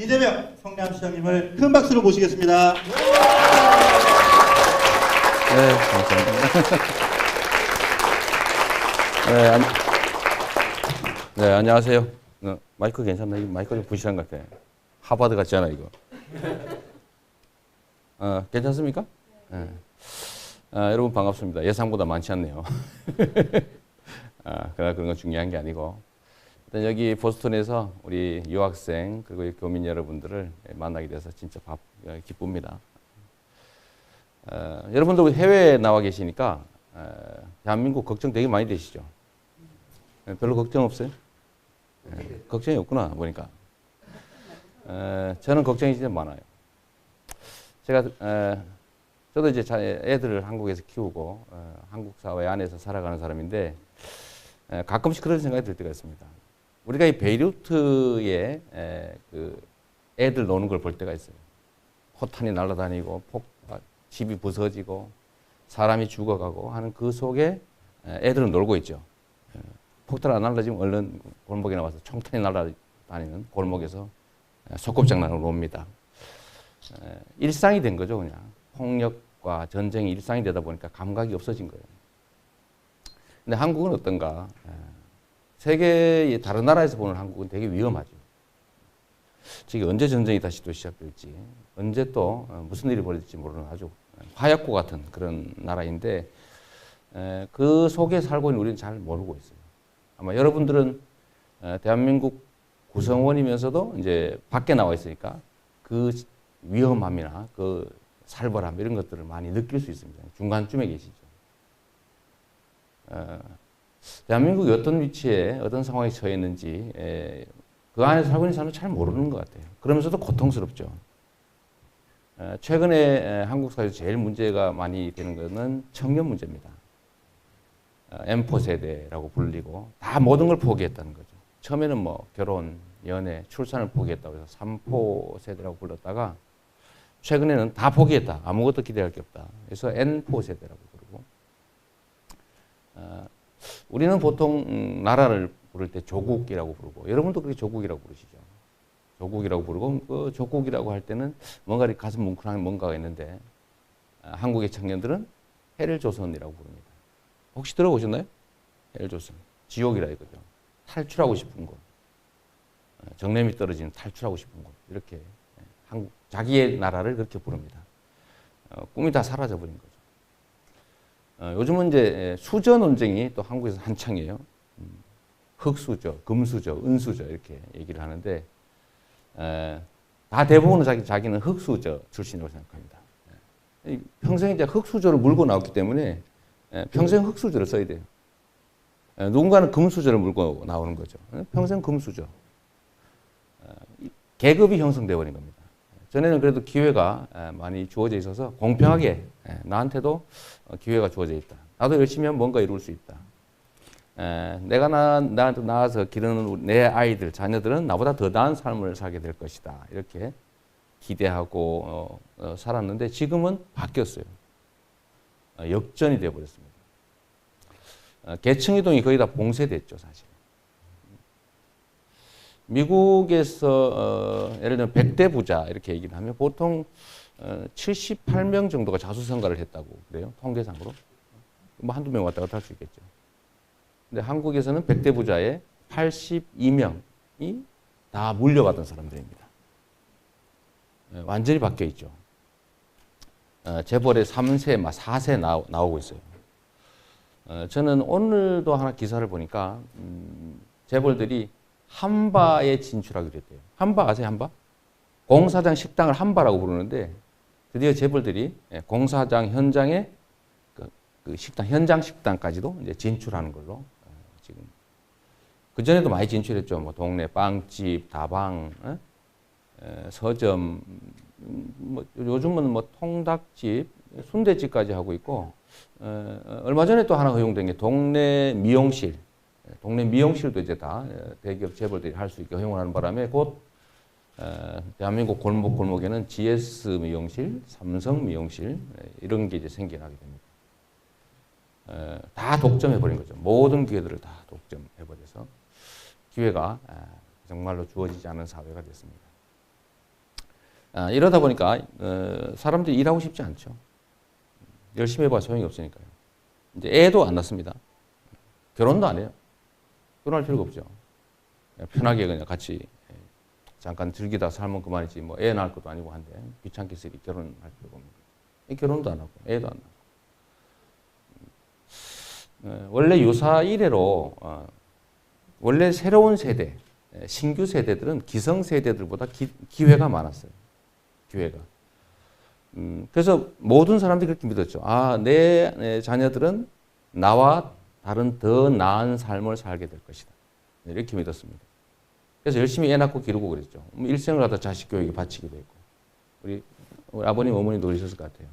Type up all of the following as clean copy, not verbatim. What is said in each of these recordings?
이재명 성남시장님을 큰 박수로 모시겠습니다. 네, 감사합니다. 네, 안녕하세요. 마이크 괜찮나? 이 마이크 좀 부실한 것 같아. 하버드 같지 않아, 이거? 괜찮습니까? 네. 여러분 반갑습니다. 예상보다 많지 않네요. 그러나 그런 건 중요한 게 아니고, 일단 여기 보스턴에서 우리 유학생 그리고 교민 여러분들을 만나게 돼서 진짜 기쁩니다. 여러분들 해외에 나와 계시니까 대한민국 걱정 되게 많이 되시죠? 별로 걱정 없어요? 걱정이 없구나 보니까. 저는 걱정이 진짜 많아요. 저도 이제 애들을 한국에서 키우고 한국 사회 안에서 살아가는 사람인데 가끔씩 그런 생각이 들 때가 있습니다. 우리가 이 베이루트에 그 애들 노는 걸 볼 때가 있어요. 포탄이 날아다니고 집이 부서지고 사람이 죽어가고 하는 그 속에 애들은 놀고 있죠. 폭탄 안 날아지면 얼른 골목에 나와서 총탄이 날아다니는 골목에서 소꿉장난을 놉니다. 일상이 된 거죠, 그냥. 폭력과 전쟁이 일상이 되다 보니까 감각이 없어진 거예요. 근데 한국은 어떤가? 세계의 다른 나라에서 보는 한국은 되게 위험하죠. 저게 언제 전쟁이 다시 또 시작될지, 언제 또 무슨 일이 벌어질지 모르는 아주 화약고 같은 그런 나라인데, 그 속에 살고 있는 우리는 잘 모르고 있어요. 아마 여러분들은 대한민국 구성원이면서도 이제 밖에 나와 있으니까 그 위험함이나 그 살벌함 이런 것들을 많이 느낄 수 있습니다. 중간쯤에 계시죠. 대한민국이 어떤 위치에 어떤 상황에 처해 있는지 그 안에서 살고 있는 사람은 잘 모르는 것 같아요. 그러면서도 고통스럽죠. 최근에 한국 사회에서 제일 문제가 많이 되는 것은 청년 문제입니다. M4 세대라고 불리고 다 모든 걸 포기했다는 거죠. 처음에는 뭐 결혼, 연애, 출산을 포기했다고 해서 3포 세대라고 불렀다가 최근에는 다 포기했다. 아무것도 기대할 게 없다. 그래서 N4 세대라고 부르고 우리는 보통 나라를 부를 때 조국이라고 부르고 여러분도 그렇게 조국이라고 부르시죠. 조국이라고 부르고 그 조국이라고 할 때는 뭔가 가슴 뭉클한 뭔가가 있는데 한국의 청년들은 헬조선이라고 부릅니다. 혹시 들어보셨나요? 헬조선. 지옥이라 이거죠. 탈출하고 싶은 곳. 정냄이 떨어지는 탈출하고 싶은 곳. 이렇게 자기의 나라를 그렇게 부릅니다. 꿈이 다 사라져버린 거죠. 요즘은 이제 수저 논쟁이 또 한국에서 한창이에요. 흑수저, 금수저, 은수저 이렇게 얘기를 하는데 다 대부분은 자기는 흑수저 출신이라고 생각합니다. 평생 이제 흑수저를 물고 나왔기 때문에 평생 흑수저를 써야 돼요. 누군가는 금수저를 물고 나오는 거죠. 평생 금수저. 계급이 형성되어 버린 겁니다. 전에는 그래도 기회가 많이 주어져 있어서 공평하게 나한테도 기회가 주어져 있다. 나도 열심히 하면 뭔가 이룰 수 있다. 내가 나한테 낳아서 기르는 내 아이들, 자녀들은 나보다 더 나은 삶을 살게 될 것이다. 이렇게 기대하고 살았는데 지금은 바뀌었어요. 역전이 되어버렸습니다. 계층 이동이 거의 다 봉쇄됐죠, 사실. 미국에서 예를 들면 100대 부자 이렇게 얘기를 하면 보통 78명 정도가 자수성가를 했다고 그래요. 통계상으로. 뭐 한두 명 왔다 갔다 할 수 있겠죠. 근데 한국에서는 100대 부자의 82명이 다 물려받은 사람들입니다. 완전히 바뀌어 있죠. 재벌의 3세, 4세 나오고 있어요. 저는 오늘도 하나 기사를 보니까 재벌들이 한바에 진출하기로 했대요. 한바 아세요? 한바? 공사장 식당을 한바라고 부르는데 드디어 재벌들이 공사장 현장에 그 식당, 현장 식당까지도 이제 진출하는 걸로 지금. 그전에도 많이 진출했죠. 뭐 동네 빵집, 다방, 서점, 뭐 요즘은 뭐 통닭집, 순대집까지 하고 있고 얼마 전에 또 하나 허용된 게 동네 미용실. 동네 미용실도 이제 다 대기업 재벌들이 할 수 있게 허용을 하는 바람에 곧 대한민국 골목골목에는 GS 미용실, 삼성 미용실 이런 게 이제 생겨나게 됩니다. 다 독점해버린 거죠. 모든 기회들을 다 독점해버려서 기회가 정말로 주어지지 않은 사회가 됐습니다. 이러다 보니까 사람들이 일하고 싶지 않죠. 열심히 해봐 소용이 없으니까요. 이제 애도 안 낳습니다. 결혼도 안 해요. 결혼할 필요가 없죠. 그냥 편하게 그냥 같이 잠깐 즐기다 살면 그만이지 뭐 애 낳을 것도 아니고 한데 귀찮게 쓰리 결혼할 필요가 없는 거예요. 결혼도 안 하고 애도 안 낳고. 원래 유사 이래로 원래 새로운 세대, 신규 세대들은 기성 세대들보다 기회가 많았어요. 기회가. 그래서 모든 사람들이 그렇게 믿었죠. 내 자녀들은 나와 다른 더 나은 삶을 살게 될 것이다. 이렇게 믿었습니다. 그래서 열심히 애 낳고 기르고 그랬죠. 일생을 갖다 자식 교육에 바치기도 했고. 우리 아버님, 어머님도 그러셨을 것 같아요.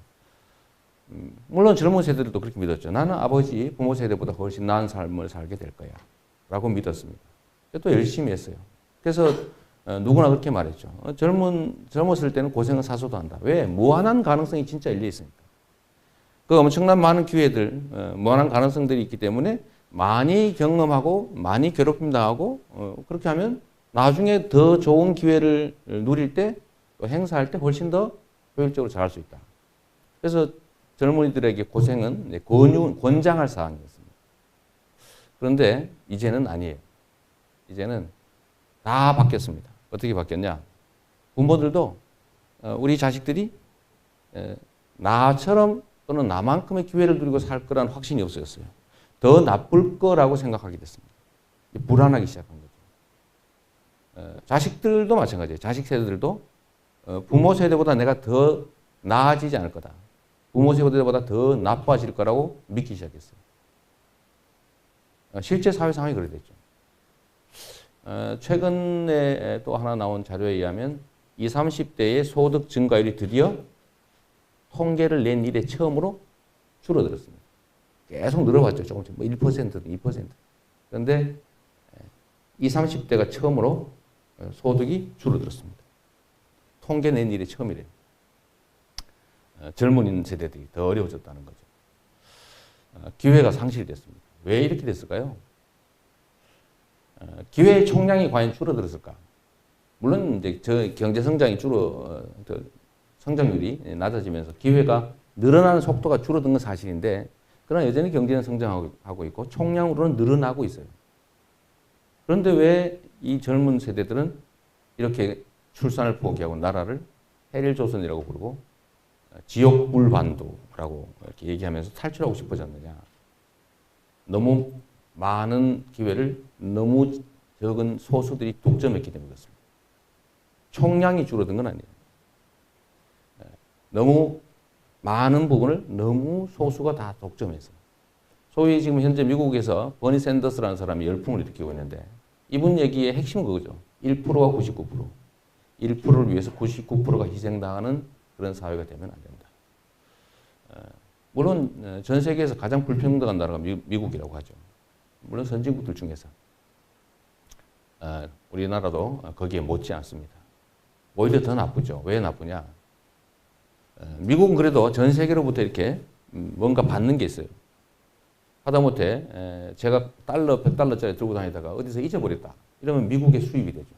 물론 젊은 세대들도 그렇게 믿었죠. 나는 아버지, 부모 세대보다 훨씬 나은 삶을 살게 될 거야. 라고 믿었습니다. 또 열심히 했어요. 그래서 누구나 그렇게 말했죠. 젊었을 때는 고생은 사서도 한다. 왜? 무한한 가능성이 진짜 열려 있으니까. 그 엄청난 많은 기회들, 무한한 가능성들이 있기 때문에 많이 경험하고 많이 괴롭힘 당하고 그렇게 하면 나중에 더 좋은 기회를 누릴 때 또 행사할 때 훨씬 더 효율적으로 잘할 수 있다. 그래서 젊은이들에게 고생은 권장할 사항이었습니다. 그런데 이제는 아니에요. 이제는 다 바뀌었습니다. 어떻게 바뀌었냐? 부모들도 우리 자식들이 나처럼 또는 나만큼의 기회를 누리고 살 거라는 확신이 없어졌어요. 더 나쁠 거라고 생각하게 됐습니다. 불안하기 시작한 거죠. 자식들도 마찬가지예요. 자식 세대들도 부모 세대보다 내가 더 나아지지 않을 거다. 부모 세대보다 더 나빠질 거라고 믿기 시작했어요. 실제 사회 상황이 그렇게 됐죠. 최근에 또 하나 나온 자료에 의하면 20, 30대의 소득 증가율이 드디어 통계를 낸 이래 처음으로 줄어들었습니다. 계속 늘어봤죠. 조금씩. 뭐 1%든 2%. 그런데 20, 30대가 처음으로 소득이 줄어들었습니다. 통계 낸 일이 처음이래요. 젊은 세대들이 더 어려워졌다는 거죠. 기회가 상실됐습니다. 왜 이렇게 됐을까요? 기회의 총량이 과연 줄어들었을까? 물론 이제 저 경제 성장이 성장률이 낮아지면서 기회가 늘어나는 속도가 줄어든 건 사실인데, 그러나 여전히 경제는 성장하고 있고 총량으로는 늘어나고 있어요. 그런데 왜 이 젊은 세대들은 이렇게 출산을 포기하고 나라를 해일조선이라고 부르고 지옥불반도라고 이렇게 얘기하면서 탈출하고 싶어졌느냐? 너무 많은 기회를 너무 적은 소수들이 독점했기 때문에 그렇습니다. 총량이 줄어든 건 아니에요. 너무 많은 부분을 너무 소수가 다 독점해서. 소위 지금 현재 미국에서 버니 샌더스라는 사람이 열풍을 일으키고 있는데, 이분 얘기의 핵심은 그거죠. 1%와 99%. 1%를 위해서 99%가 희생당하는 그런 사회가 되면 안 된다. 물론 전 세계에서 가장 불평등한 나라가 미국이라고 하죠. 물론 선진국들 중에서. 우리나라도 거기에 못지 않습니다. 오히려 더 나쁘죠. 왜 나쁘냐? 미국은 그래도 전 세계로부터 이렇게 뭔가 받는 게 있어요. 하다못해 제가 달러, 100달러짜리 들고 다니다가 어디서 잊어버렸다. 이러면 미국의 수입이 되죠.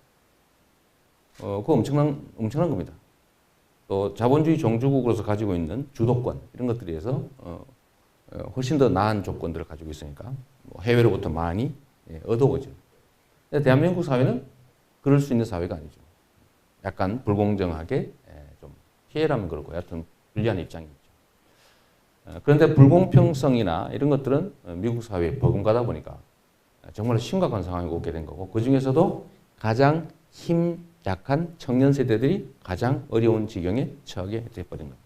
그거 엄청난 겁니다. 또 자본주의 종주국으로서 가지고 있는 주도권 이런 것들에 의해서 훨씬 더 나은 조건들을 가지고 있으니까 해외로부터 많이 얻어오죠. 근데 대한민국 사회는 그럴 수 있는 사회가 아니죠. 약간 불공정하게 좀 피해라면 그렇고 하여튼 불리한 입장이 있죠. 그런데 불공평성이나 이런 것들은 미국 사회에 버금가다 보니까 정말 심각한 상황이 오게 된 거고, 그 중에서도 가장 힘 약한 청년 세대들이 가장 어려운 지경에 처하게 돼버린 겁니다.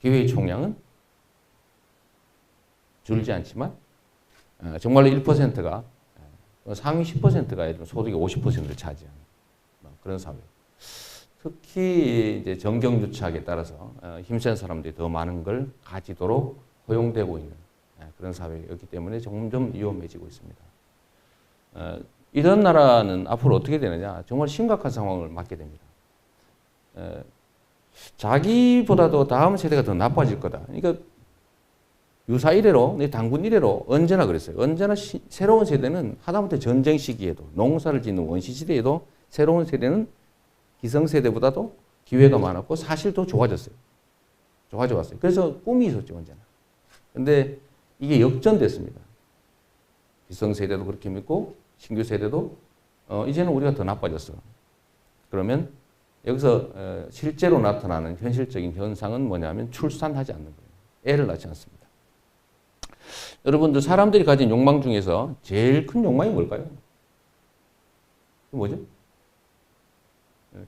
기회의 총량은 줄지 않지만 정말로 1%가 상위 10%가 소득의 50%를 차지하는 그런 사회. 특히 이제 정경유착에 따라서 힘센 사람들이 더 많은 걸 가지도록 허용되고 있는 그런 사회였기 때문에 점점 위험해지고 있습니다. 이런 나라는 앞으로 어떻게 되느냐? 정말 심각한 상황을 맞게 됩니다. 자기보다도 다음 세대가 더 나빠질 거다. 그러니까 유사 이래로, 단군 이래로 언제나 그랬어요. 언제나 새로운 세대는 하다못해 전쟁 시기에도, 농사를 짓는 원시 시대에도 새로운 세대는 기성세대보다도 기회가 많았고 사실 더 좋아졌어요. 좋아져 왔어요. 그래서 꿈이 있었죠, 언제나. 근데 이게 역전됐습니다. 기성세대도 그렇게 믿고 신규 세대도 이제는 우리가 더 나빠졌어. 그러면 여기서 실제로 나타나는 현실적인 현상은 뭐냐면 출산하지 않는 거예요. 애를 낳지 않습니다. 여러분들 사람들이 가진 욕망 중에서 제일 큰 욕망이 뭘까요? 뭐죠?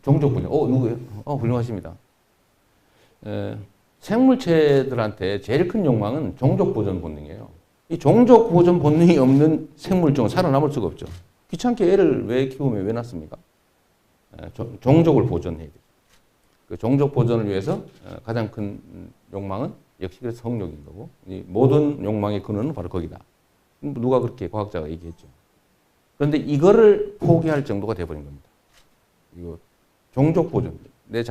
종족 분열. 누구예요? 훌륭하십니다. 생물체들한테 제일 큰 욕망은 종족 보존 본능이에요. 이 종족 보존 본능이 없는 생물종은 살아남을 수가 없죠. 귀찮게 애를 왜 키우면 왜 낳습니까? 종족을 보존해야 돼요. 그 종족 보존을 위해서 가장 큰 욕망은 역시 그래서 성욕인 거고, 이 모든 욕망의 근원은 바로 거기다. 누가 그렇게 과학자가 얘기했죠. 그런데 이거를 포기할 정도가 돼버린 겁니다. 이거 종족 보존, 내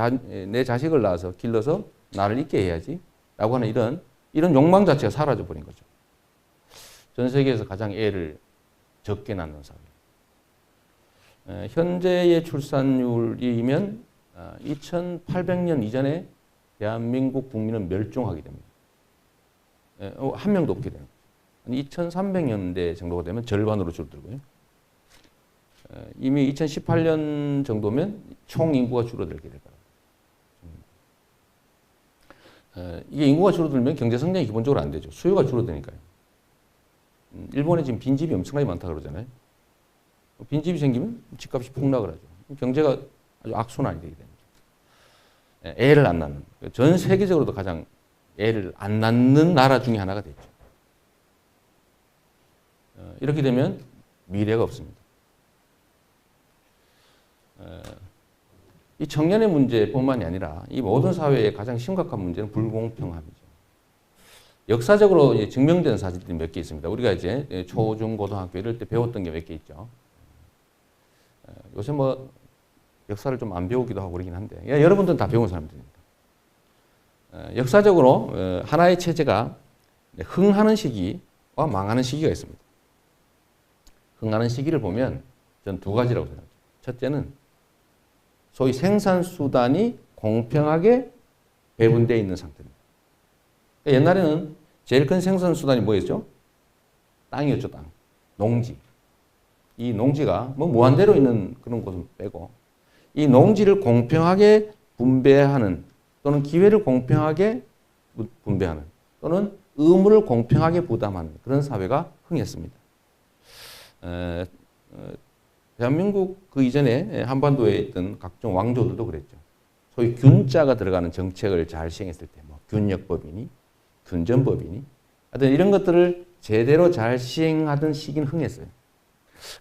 자식을 낳아서 길러서 나를 있게 해야지 라고 하는 이런 욕망 자체가 사라져 버린 거죠. 전 세계에서 가장 애를 적게 낳는 사회. 현재의 출산율이면 2800년 이전에 대한민국 국민은 멸종하게 됩니다. 한 명도 없게 되는 거죠. 2300년대 정도가 되면 절반으로 줄어들고요. 이미 2018년 정도면 총 인구가 줄어들게 될 거라고. 이게 인구가 줄어들면 경제 성장이 기본적으로 안 되죠. 수요가 줄어드니까요. 일본에 지금 빈집이 엄청나게 많다 그러잖아요. 빈집이 생기면 집값이 폭락을 하죠. 경제가 아주 악순환이 되게 됩니다. 애를 안 낳는. 전 세계적으로도 가장 애를 안 낳는 나라 중에 하나가 됐죠. 이렇게 되면 미래가 없습니다. 이 청년의 문제뿐만이 아니라 이 모든 사회의 가장 심각한 문제는 불공평함이죠. 역사적으로 증명된 사실들이 몇 개 있습니다. 우리가 이제 초, 중, 고등학교 이럴 때 배웠던 게 몇 개 있죠. 요새 뭐 역사를 좀 안 배우기도 하고 그러긴 한데 여러분들은 다 배운 사람들입니다. 역사적으로 하나의 체제가 흥하는 시기와 망하는 시기가 있습니다. 흥하는 시기를 보면 저는 두 가지라고 생각합니다. 첫째는 소위 생산수단이 공평하게 배분되어 있는 상태입니다. 옛날에는 제일 큰 생산수단이 뭐였죠? 땅이었죠, 땅. 농지. 이 농지가 뭐 무한대로 있는 그런 곳은 빼고 이 농지를 공평하게 분배하는 또는 기회를 공평하게 분배하는 또는 의무를 공평하게 부담하는 그런 사회가 흥했습니다. 대한민국 그 이전에 한반도에 있던 각종 왕조들도 그랬죠. 소위 균자가 들어가는 정책을 잘 시행했을 때, 뭐 균역법이니, 균전법이니, 하여튼 이런 것들을 제대로 잘 시행하던 시기는 흥했어요.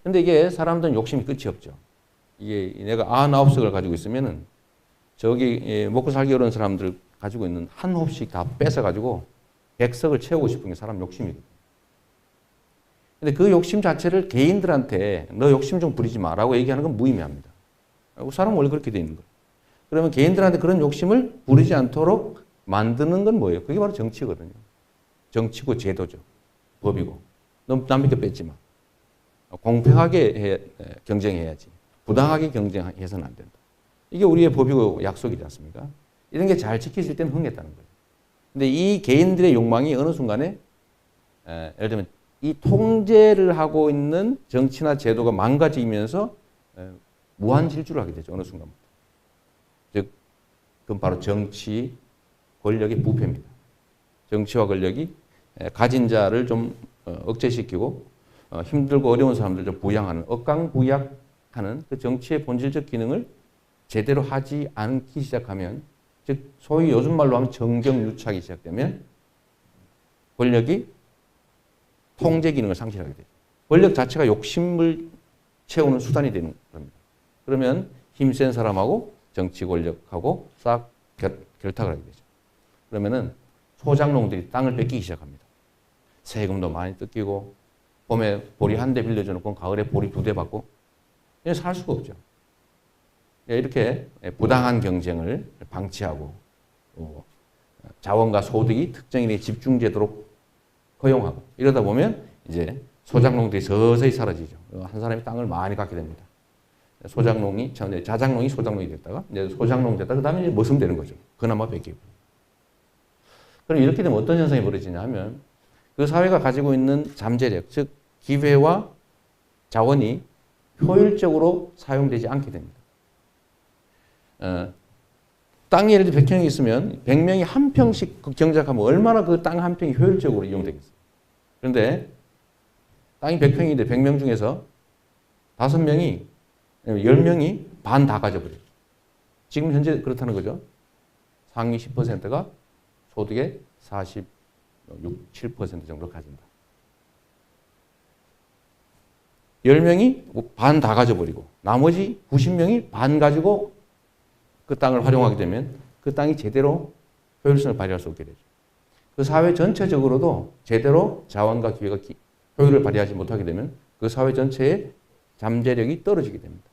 근데 이게 사람들은 욕심이 끝이 없죠. 이게 내가 99석을 가지고 있으면은 저기 먹고 살기 어려운 사람들 가지고 있는 한 홉씩 다 뺏어가지고 100석을 채우고 싶은 게 사람 욕심이거든요. 근데 그 욕심 자체를 개인들한테 너 욕심 좀 부리지 마라고 얘기하는 건 무의미합니다. 사람은 원래 그렇게 돼 있는 거예요. 그러면 개인들한테 그런 욕심을 부리지 않도록 만드는 건 뭐예요? 그게 바로 정치거든요. 정치고 제도죠. 법이고. 너 남에게 뺏지 마. 공평하게 경쟁해야지. 부당하게 경쟁해서는 안 된다. 이게 우리의 법이고 약속이지 않습니까? 이런 게 잘 지켜질 때는 흥했다는 거예요. 근데 이 개인들의 욕망이 어느 순간에 예를 들면 이 통제를 하고 있는 정치나 제도가 망가지면서 무한 질주를 하게 되죠. 어느 순간부터. 즉, 그건 바로 정치, 권력의 부패입니다. 정치와 권력이 가진 자를 좀 억제시키고 힘들고 어려운 사람들 좀 부양하는, 억강부약하는 그 정치의 본질적 기능을 제대로 하지 않기 시작하면, 즉 소위 요즘 말로 하면 정경유착이 시작되면 권력이 통제 기능을 상실하게 되죠. 권력 자체가 욕심을 채우는 수단이 되는 겁니다. 그러면 힘센 사람하고 정치 권력하고 싹 결탁을 하게 되죠. 그러면은 소장농들이 땅을 뺏기기 시작합니다. 세금도 많이 뜯기고 봄에 보리 한 대 빌려줘 놓고 가을에 보리 2대 받고 살 수가 없죠. 이렇게 부당한 경쟁을 방치하고 자원과 소득이 특정인에 집중되도록 허용하고 이러다 보면 이제 소작농들이 서서히 사라지죠. 한 사람이 땅을 많이 갖게 됩니다. 소작농이 자작농이 소작농이 됐다가 이제 소작농 됐다가 그다음에 이제 머슴되는 거죠. 그나마 베끼고. 그럼 이렇게 되면 어떤 현상이 벌어지냐 하면 그 사회가 가지고 있는 잠재력, 즉 기회와 자원이 효율적으로 사용되지 않게 됩니다. 땅이 예를 들어 100평이 있으면 100명이 한 평씩 경작하면 얼마나 그 땅 한 평이 효율적으로 이용되겠어요. 그런데 땅이 100평인데 100명 중에서 5명이, 10명이 반 다 가져버려요. 지금 현재 그렇다는 거죠. 상위 10%가 소득의 46, 7% 정도 가진다. 10명이 반 다 가져버리고 나머지 90명이 반 가지고 그 땅을 활용하게 되면 그 땅이 제대로 효율성을 발휘할 수 없게 되죠. 그 사회 전체적으로도 제대로 자원과 기회가 효율을 발휘하지 못하게 되면 그 사회 전체의 잠재력이 떨어지게 됩니다.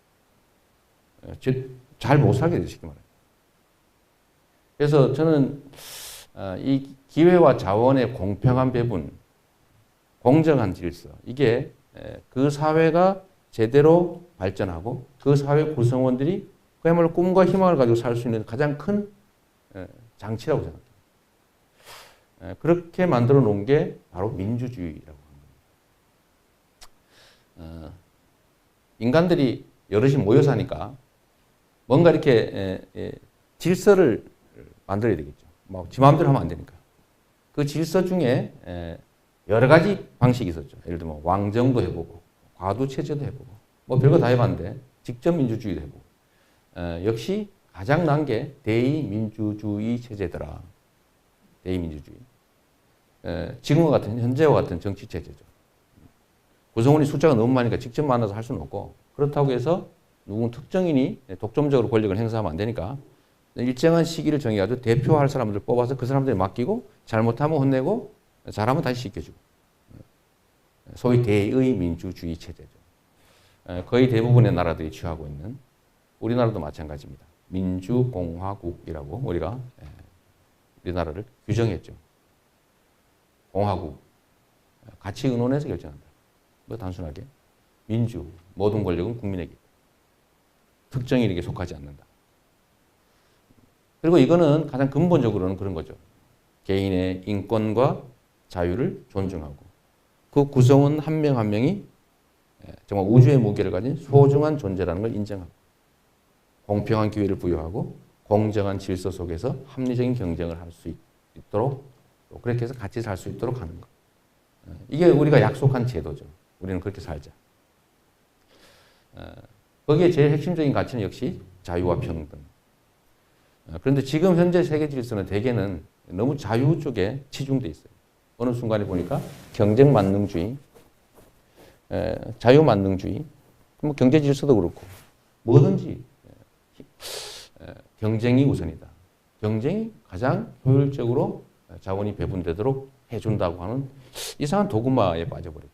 잘 못 살게 되죠, 쉽게 말하면. 그래서 저는 이 기회와 자원의 공평한 배분, 공정한 질서, 이게 그 사회가 제대로 발전하고 그 사회 구성원들이 그야말로 꿈과 희망을 가지고 살 수 있는 가장 큰 장치라고 생각합니다. 그렇게 만들어 놓은 게 바로 민주주의라고 합니다. 인간들이 여럿이 모여 사니까 뭔가 이렇게 질서를 만들어야 되겠죠. 뭐 지 마음대로 하면 안 되니까. 그 질서 중에 여러 가지 방식이 있었죠. 예를 들면 왕정도 해보고 과두체제도 해보고 뭐 별거 다 해봤는데 직접 민주주의도 해보고 역시 가장 난 게 대의민주주의 체제더라. 대의민주주의. 지금과 같은 현재와 같은 정치 체제죠. 구성원이 숫자가 너무 많으니까 직접 만나서 할 수는 없고 그렇다고 해서 누군 특정인이 독점적으로 권력을 행사하면 안 되니까 일정한 시기를 정해가지고 대표할 사람들을 뽑아서 그 사람들이 맡기고 잘못하면 혼내고 잘하면 다시 시켜주고 소위 대의민주주의 체제죠. 거의 대부분의 나라들이 취하고 있는 우리나라도 마찬가지입니다. 민주공화국이라고 우리가 우리나라를 규정했죠. 공화국 가치 의논해서 결정한다. 뭐 단순하게 민주 모든 권력은 국민에게 특정인에게 속하지 않는다. 그리고 이거는 가장 근본적으로는 그런 거죠. 개인의 인권과 자유를 존중하고 그 구성원 한 명 한 명이 정말 우주의 무게를 가진 소중한 존재라는 걸 인정하고 공평한 기회를 부여하고 공정한 질서 속에서 합리적인 경쟁을 할 수 있도록 그렇게 해서 같이 살 수 있도록 하는 것. 이게 우리가 약속한 제도죠. 우리는 그렇게 살자. 거기에 제일 핵심적인 가치는 역시 자유와 평등. 그런데 지금 현재 세계 질서는 대개는 너무 자유 쪽에 치중돼 있어요. 어느 순간에 보니까 경쟁 만능주의, 자유 만능주의, 뭐 경제 질서도 그렇고 뭐든지 경쟁이 우선이다. 경쟁이 가장 효율적으로 자원이 배분되도록 해준다고 하는 이상한 도구마에 빠져버렸죠.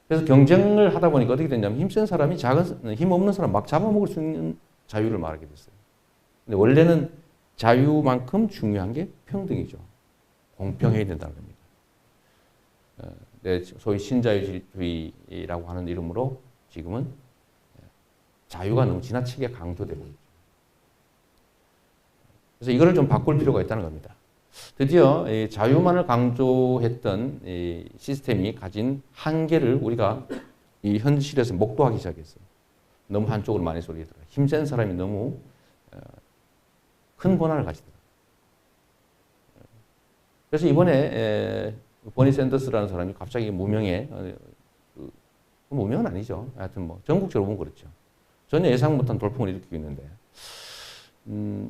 그래서 경쟁을 하다 보니까 어떻게 됐냐면 힘센 사람이 힘없는 사람 막 잡아먹을 수 있는 자유를 말하게 됐어요. 근데 원래는 자유만큼 중요한 게 평등이죠. 공평해야 된다는 겁니다. 소위 신자유주의라고 하는 이름으로 지금은 자유가 너무 지나치게 강조되고 있죠. 그래서 이거를 좀 바꿀 필요가 있다는 겁니다. 드디어 자유만을 강조했던 이 시스템이 가진 한계를 우리가 이 현실에서 목도하기 시작했어요. 너무 한쪽으로 많이 쏠리더라. 힘센 사람이 너무 큰 권한을 가지더라. 그래서 이번에 버니 샌더스라는 사람이 갑자기 무명에 무명은 아니죠. 하여튼 뭐 전국적으로 보면 그렇죠. 전혀 예상 못한 돌풍을 일으키고 있는데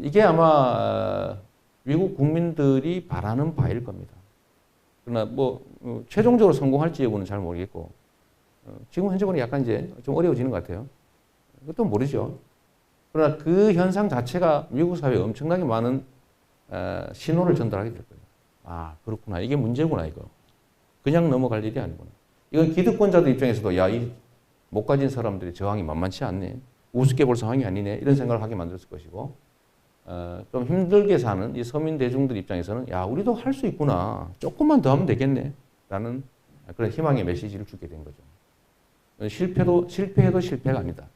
이게 아마 미국 국민들이 바라는 바일 겁니다. 그러나 뭐 최종적으로 성공할지 여부는 잘 모르겠고 지금 현재는 약간 이제 좀 어려워지는 것 같아요. 그것도 모르죠. 그러나 그 현상 자체가 미국 사회에 엄청나게 많은 신호를 전달하게 될 거예요. 아, 그렇구나. 이게 문제구나, 이거. 그냥 넘어갈 일이 아니구나. 이건 기득권자들 입장에서도 야, 이 못 가진 사람들의 저항이 만만치 않네. 우습게 볼 상황이 아니네. 이런 생각을 하게 만들었을 것이고 좀 힘들게 사는 이 서민 대중들 입장에서는 야, 우리도 할 수 있구나. 조금만 더 하면 되겠네. 라는 그런 희망의 메시지를 주게 된 거죠. 실패해도 실패가 아니다.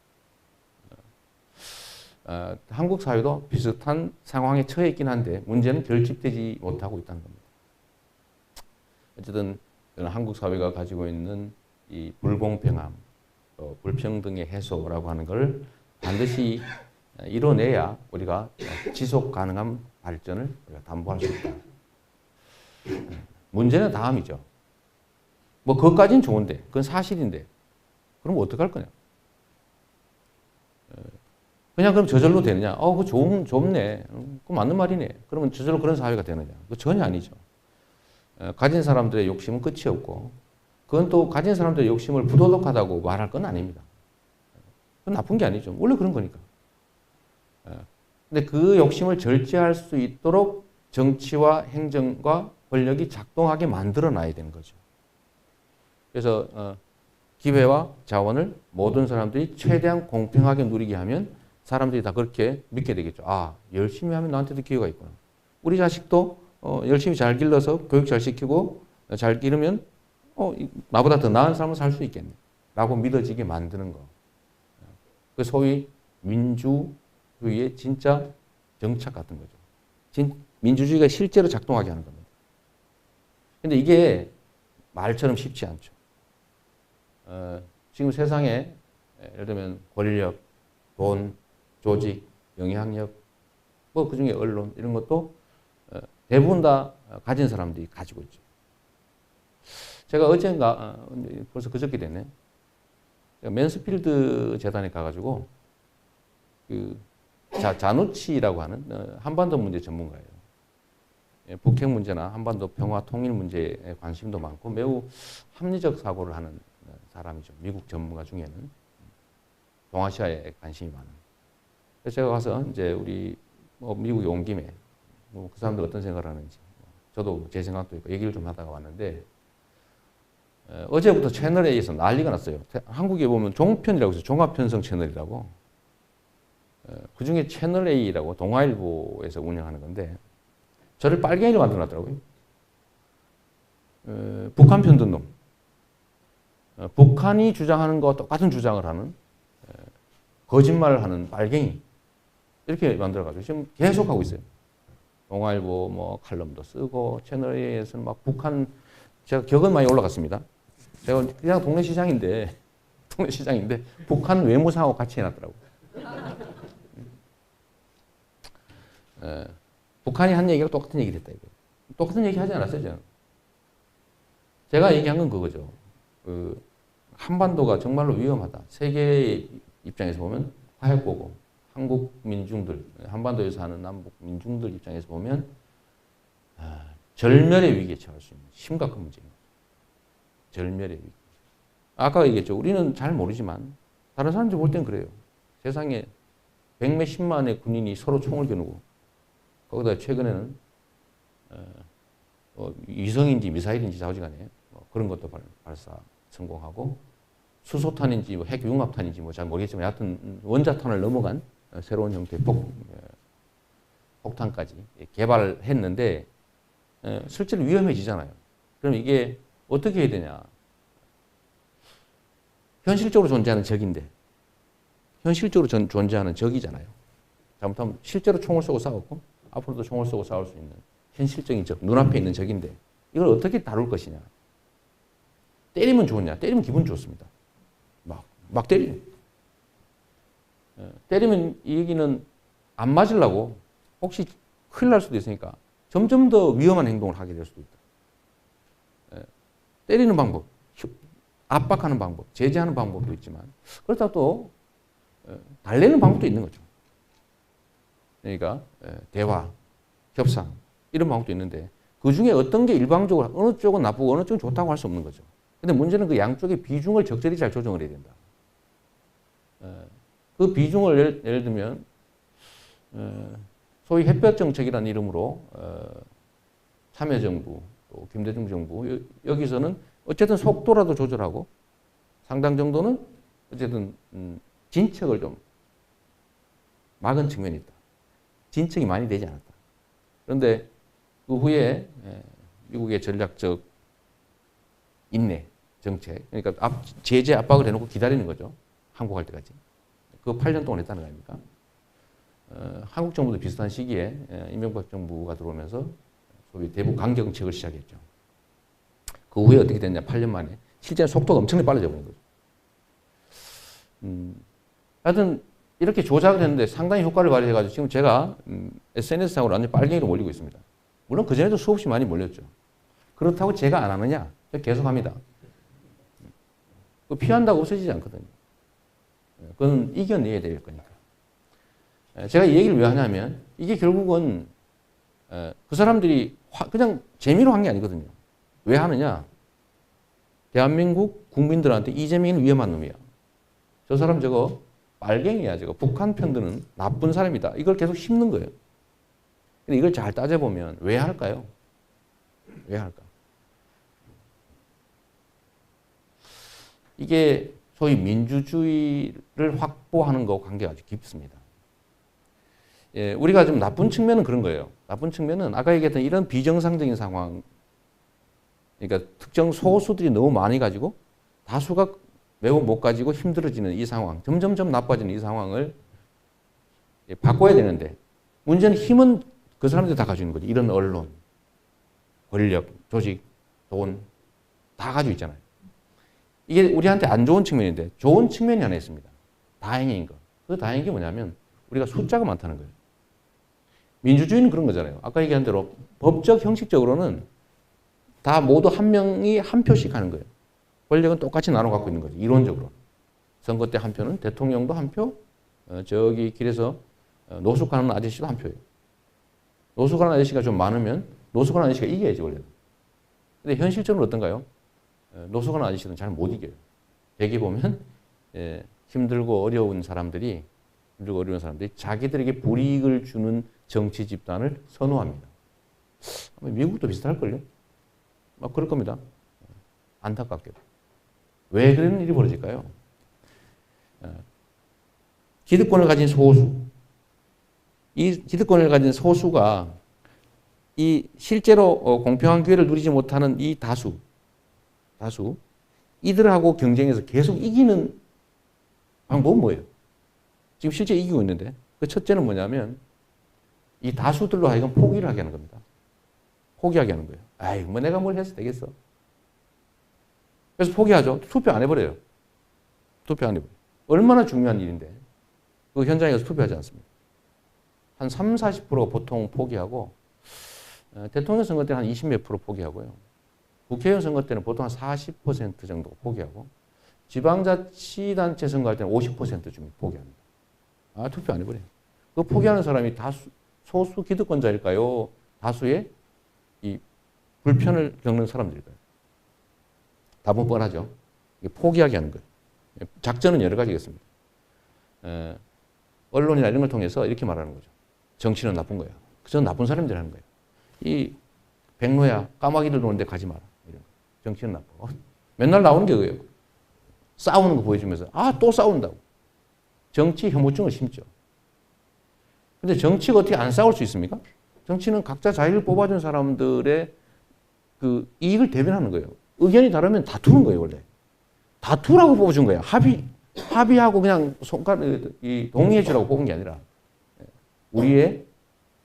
한국 사회도 비슷한 상황에 처해 있긴 한데 문제는 결집되지 못하고 있다는 겁니다. 어쨌든 저는 한국 사회가 가지고 있는 이 불공평함, 또 불평등의 해소라고 하는 걸 반드시 이뤄내야 우리가 지속 가능한 발전을 우리가 담보할 수 있다. 문제는 다음이죠. 뭐 그것까지는 좋은데, 그건 사실인데, 그럼 어떡할 거냐? 그냥 그럼 저절로 되느냐? 그거 좋네. 그거 맞는 말이네. 그러면 저절로 그런 사회가 되느냐? 그거 전혀 아니죠. 가진 사람들의 욕심은 끝이 없고, 그건 또 가진 사람들의 욕심을 부도덕하다고 말할 건 아닙니다. 그건 나쁜 게 아니죠. 원래 그런 거니까. 근데 그 욕심을 절제할 수 있도록 정치와 행정과 권력이 작동하게 만들어 놔야 되는 거죠. 그래서 기회와 자원을 모든 사람들이 최대한 공평하게 누리게 하면 사람들이 다 그렇게 믿게 되겠죠. 열심히 하면 나한테도 기회가 있구나. 우리 자식도 열심히 잘 길러서 교육 잘 시키고 잘 기르면 나보다 더 나은 삶을 살 수 있겠네. 라고 믿어지게 만드는 거. 그 소위 민주주의의 진짜 정착 같은 거죠. 민주주의가 실제로 작동하게 하는 겁니다. 근데 이게 말처럼 쉽지 않죠. 지금 세상에 예를 들면 권력, 돈, 조직, 영향력, 뭐 그중에 언론 이런 것도 대부분 다 가진 사람들이 가지고 있죠. 제가 어젠가 벌써 그저께 됐네. 맨스필드 재단에 가가지고 그 자누치라고 하는 한반도 문제 전문가예요. 북핵 문제나 한반도 평화 통일 문제에 관심도 많고 매우 합리적 사고를 하는 사람이죠. 미국 전문가 중에는 동아시아에 관심이 많은. 그래서 제가 가서 이제 우리 미국에 온 김에 그 사람들 어떤 생각을 하는지 저도 제 생각도 있고 얘기를 좀 하다가 왔는데 어제부터 채널 A에서 난리가 났어요. 한국에 보면 종편이라고 있어요. 종합편성 채널이라고. 그 중에 채널 A라고 동아일보에서 운영하는 건데 저를 빨갱이로 만들어놨더라고요. 북한 편 든 놈. 북한이 주장하는 것과 똑같은 주장을 하는 거짓말을 하는 빨갱이. 이렇게 만들어가지고 지금 계속 하고 있어요. 동아일보 뭐 칼럼도 쓰고 채널A에서는 막 북한 제가 격은 많이 올라갔습니다. 제가 그냥 동네 시장인데 북한 외무상하고 같이 해놨더라고. 북한이 한 얘기가 똑같은 얘기를 했다 이거. 똑같은 얘기 하지 않았어요 저는. 제가 얘기한 건 그거죠. 한반도가 정말로 위험하다. 세계의 입장에서 보면 화약고고 한국 민중들, 한반도에서 사는 남북 민중들 입장에서 보면 절멸의 위기에 처할 수 있는 심각한 문제입니다. 절멸의 위기. 아까 얘기했죠. 우리는 잘 모르지만 다른 사람들 볼 땐 그래요. 세상에 백몇십만의 군인이 서로 총을 겨누고 거기다 최근에는 위성인지 미사일인지 좌우지간에 그런 것도 발사 성공하고 수소탄인지 핵융합탄인지 잘 모르겠지만 여하튼 원자탄을 넘어간 새로운 형태의 폭탄까지 개발했는데 실제로 위험해지잖아요. 그럼 이게 어떻게 해야 되냐. 현실적으로 존재하는 적인데 현실적으로 존재하는 적이잖아요. 잘못하면 실제로 총을 쏘고 싸웠고 앞으로도 총을 쏘고 싸울 수 있는 현실적인 적, 눈앞에 있는 적인데 이걸 어떻게 다룰 것이냐. 때리면 좋으냐. 때리면 기분 좋습니다. 막 때려. 때리면 이 얘기는 안 맞으려고 혹시 큰일 날 수도 있으니까 점점 더 위험한 행동을 하게 될 수도 있다. 때리는 방법, 압박하는 방법, 제재하는 방법도 있지만 그렇다고 또 달래는 방법도 있는 거죠. 그러니까 대화, 협상 이런 방법도 있는데 그중에 어떤 게 일방적으로 어느 쪽은 나쁘고 어느 쪽은 좋다고 할 수 없는 거죠. 근데 문제는 그 양쪽의 비중을 적절히 잘 조정을 해야 된다. 그 비중을 예를 들면 소위 햇볕 정책이라는 이름으로 참여정부 또 김대중 정부 여기서는 어쨌든 속도라도 조절하고 상당 정도는 어쨌든 진척을 좀 막은 측면이 있다. 진척이 많이 되지 않았다. 그런데 그 후에 미국의 전략적 인내, 정책. 그러니까 제재 압박을 해놓고 기다리는 거죠. 한국 할 때까지. 그거 8년 동안 했다는 거 아닙니까? 한국 정부도 비슷한 시기에 이명박 정부가 들어오면서 소위 대북 강경책을 시작했죠. 그 후에 어떻게 됐냐? 8년 만에. 실제는 속도가 엄청나게 빨라져 버린 거죠. 하여튼 이렇게 조작을 했는데 상당히 효과를 발휘해가지고 지금 제가 SNS상으로 완전 빨갱이로 몰리고 있습니다. 물론 그전에도 수없이 많이 몰렸죠. 그렇다고 제가 안 하느냐? 계속 합니다. 피한다고 없어지지 않거든요. 그건 이겨내야 될 거니까. 제가 이 얘기를 왜 하냐면 이게 결국은 그 사람들이 그냥 재미로 한 게 아니거든요. 왜 하느냐? 대한민국 국민들한테 이재명은 위험한 놈이야. 저 사람 저거 빨갱이야. 저거 북한 편드는 나쁜 사람이다. 이걸 계속 심는 거예요. 근데 이걸 잘 따져보면 왜 할까요? 왜 할까? 이게 소위 민주주의를 확보하는 것과 관계가 아주 깊습니다. 예, 우리가 좀 나쁜 측면은 그런 거예요. 나쁜 측면은 아까 얘기했던 이런 비정상적인 상황, 그러니까 특정 소수들이 너무 많이 가지고 다수가 매우 못 가지고 힘들어지는 이 상황, 점점점 나빠지는 이 상황을 바꿔야 되는데 문제는 힘은 그 사람들이 다 가지고 있는 거죠. 이런 언론, 권력, 조직, 돈 다 가지고 있잖아요. 이게 우리한테 안 좋은 측면인데 좋은 측면이 하나 있습니다. 다행인 거. 그 다행인 게 뭐냐면 우리가 숫자가 많다는 거예요. 민주주의는 그런 거잖아요. 아까 얘기한 대로 법적 형식적으로는 다 모두 한 명이 한 표씩 하는 거예요. 권력은 똑같이 나눠 갖고 있는 거죠. 이론적으로. 선거 때 한 표는 대통령도 한 표, 저기 길에서 노숙하는 아저씨도 한 표예요. 노숙하는 아저씨가 좀 많으면 노숙하는 아저씨가 이겨야지 원래는. 근데 현실적으로 어떤가요? 노숙하는 아저씨는 잘 못 이겨요. 대개 보면 힘들고 어려운 사람들이 자기들에게 불이익을 주는 정치 집단을 선호합니다. 미국도 비슷할걸요? 막 그럴 겁니다. 안타깝게도. 왜 그런 일이 벌어질까요? 기득권을 가진 소수. 이 기득권을 가진 소수가 이 실제로 공평한 기회를 누리지 못하는 이 다수. 이들하고 경쟁해서 계속 이기는 방법은 뭐예요? 지금 실제 이기고 있는데 그 첫째는 뭐냐면 이 다수들로 하여금 포기를 하게 하는 겁니다. 포기하게 하는 거예요. 아이, 뭐 내가 뭘 해서 되겠어. 그래서 포기하죠. 투표 안 해버려요. 투표 안 해버려요. 얼마나 중요한 일인데 그 현장에 가서 투표하지 않습니다. 한 30, 40%가 보통 포기하고 대통령 선거 때는 한 20 몇 프로 포기하고요. 국회의원 선거 때는 보통 한 40% 정도 포기하고 지방자치단체 선거할 때는 50%쯤 포기합니다. 투표 안 해버려요. 그 포기하는 사람이 소수 기득권자일까요? 다수의 이 불편을 겪는 사람들일까요? 답은 뻔하죠. 포기하게 하는 거예요. 작전은 여러 가지겠습니다. 언론이나 이런 걸 통해서 이렇게 말하는 거죠. 정치는 나쁜 거야. 그저 나쁜 사람들이 하는 거예요. 이 백로야, 까마귀들 노는데 가지 마라. 이런 거. 정치는 나빠. 맨날 나오는 게 그거예요. 싸우는 거 보여주면서 또 싸운다고. 정치 혐오증을 심죠. 근데 정치가 어떻게 안 싸울 수 있습니까? 정치는 각자 자기를 뽑아준 사람들의 그 이익을 대변하는 거예요. 의견이 다르면 다투는 거예요, 원래. 다투라고 뽑아준 거야. 합의하고 그냥 동의해 주라고 뽑은 게 아니라 우리의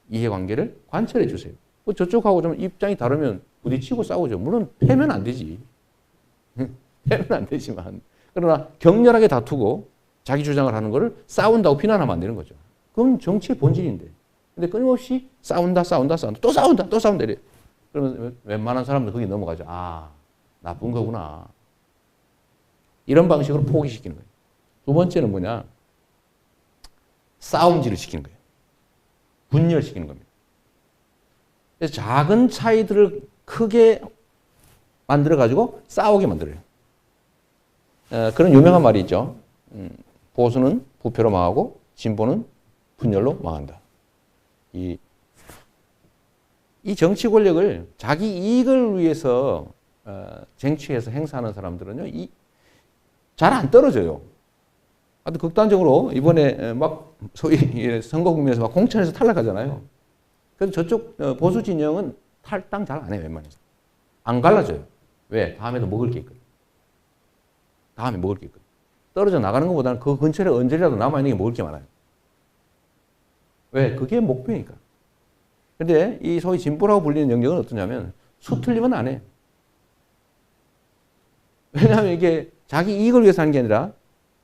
이해관계를 관철해 주세요. 저쪽하고 좀 입장이 다르면 부딪히고 싸우죠. 물론 패면 안 되지. 패면 안 되지만. 그러나 격렬하게 다투고 자기 주장을 하는 거를 싸운다고 비난하면 안 되는 거죠. 그건 정치의 본질인데. 근데 끊임없이 싸운다. 또 싸운다. 이래. 그러면 웬만한 사람들 거기 넘어가죠. 나쁜 거구나. 이런 방식으로 포기시키는 거예요. 두 번째는 뭐냐? 싸움질을 시키는 거예요. 분열시키는 겁니다. 그래서 작은 차이들을 크게 만들어가지고 싸우게 만들어요. 그런 유명한 말이 있죠. 보수는 부패로 망하고 진보는 분열로 망한다. 이 정치 권력을 자기 이익을 위해서 쟁취해서 행사하는 사람들은요, 잘 안 떨어져요. 아주 극단적으로 이번에 막 소위 선거 국면에서 막 공천에서 탈락하잖아요. 그래서 저쪽 보수 진영은 탈당 잘 안 해요, 웬만해서. 안 갈라져요. 왜? 다음에도 먹을 게 있거든요. 다음에 먹을 게 있거든. 떨어져 나가는 것보다는 그 근처에 언제라도 남아있는 게 먹을 게 많아요. 왜? 그게 목표니까. 근데 이 소위 진보라고 불리는 영역은 어떠냐면 수 틀리면 안 해. 왜냐하면 이게 자기 이익을 위해서 하는 게 아니라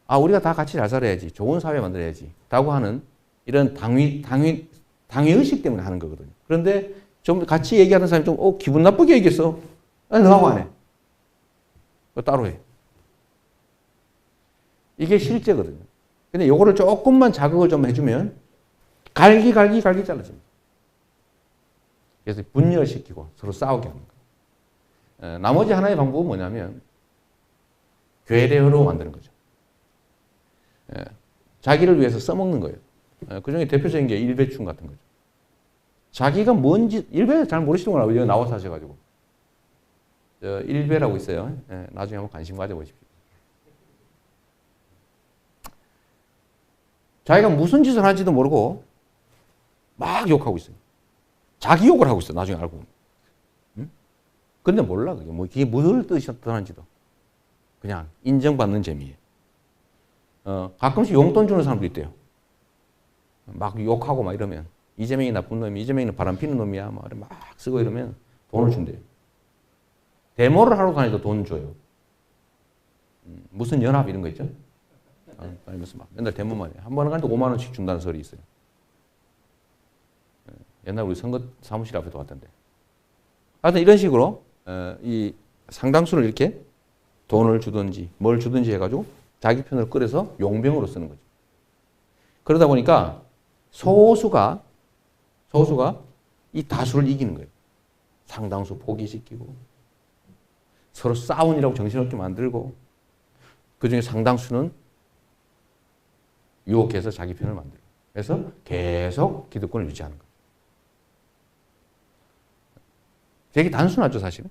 우리가 다 같이 잘 살아야지. 좋은 사회 만들어야지. 라고 하는 이런 당위의식 때문에 하는 거거든요. 그런데 좀 같이 얘기하는 사람이 좀 기분 나쁘게 얘기했어. 너하고 안 해. 따로 해. 이게 실제거든요. 근데 요거를 조금만 자극을 좀 해주면 갈기 잘라집니다. 그래서 분열시키고 서로 싸우게 하는 거예요. 나머지 하나의 방법은 뭐냐면 괴뢰로 만드는 거죠. 자기를 위해서 써먹는 거예요. 그 중에 대표적인 게 일배충 같은 거죠. 자기가 뭔지 일배 잘 모르시는구나. 여기 나와서 하셔가지고 일배라고 있어요. 나중에 한번 관심 가져보십시오. 자기가 무슨 짓을 하는지도 모르고 막 욕하고 있어요. 자기 욕을 하고 있어. 나중에 알고. 응? 근데 몰라. 그게 무슨 뜻이 하는지도. 그냥 인정받는 재미에. 가끔씩 용돈 주는 사람도 있대요. 막 욕하고 막 이러면 이재명이 나쁜 놈이, 이재명이는 바람 피는 놈이야. 막 쓰고 이러면 돈을 준대요. 데모를 하러 다니도 돈 줘요. 무슨 연합 이런 거 있죠? 다니면서 막 맨날 데모만 해. 한 번은 가는데 5만 원씩 준다는 설이 있어요. 옛날 우리 선거 사무실 앞에도 왔던데. 하여튼 이런 식으로 이 상당수를 이렇게 돈을 주든지 뭘 주든지 해가지고 자기 편을 끌어서 용병으로 쓰는 거죠. 그러다 보니까 소수가 이 다수를 이기는 거예요. 상당수 포기시키고 서로 싸운이라고 정신없게 만들고 그중에 상당수는 유혹해서 자기 편을 만들고 그래서 계속 기득권을 유지하는 거예요. 되게 단순하죠, 사실은.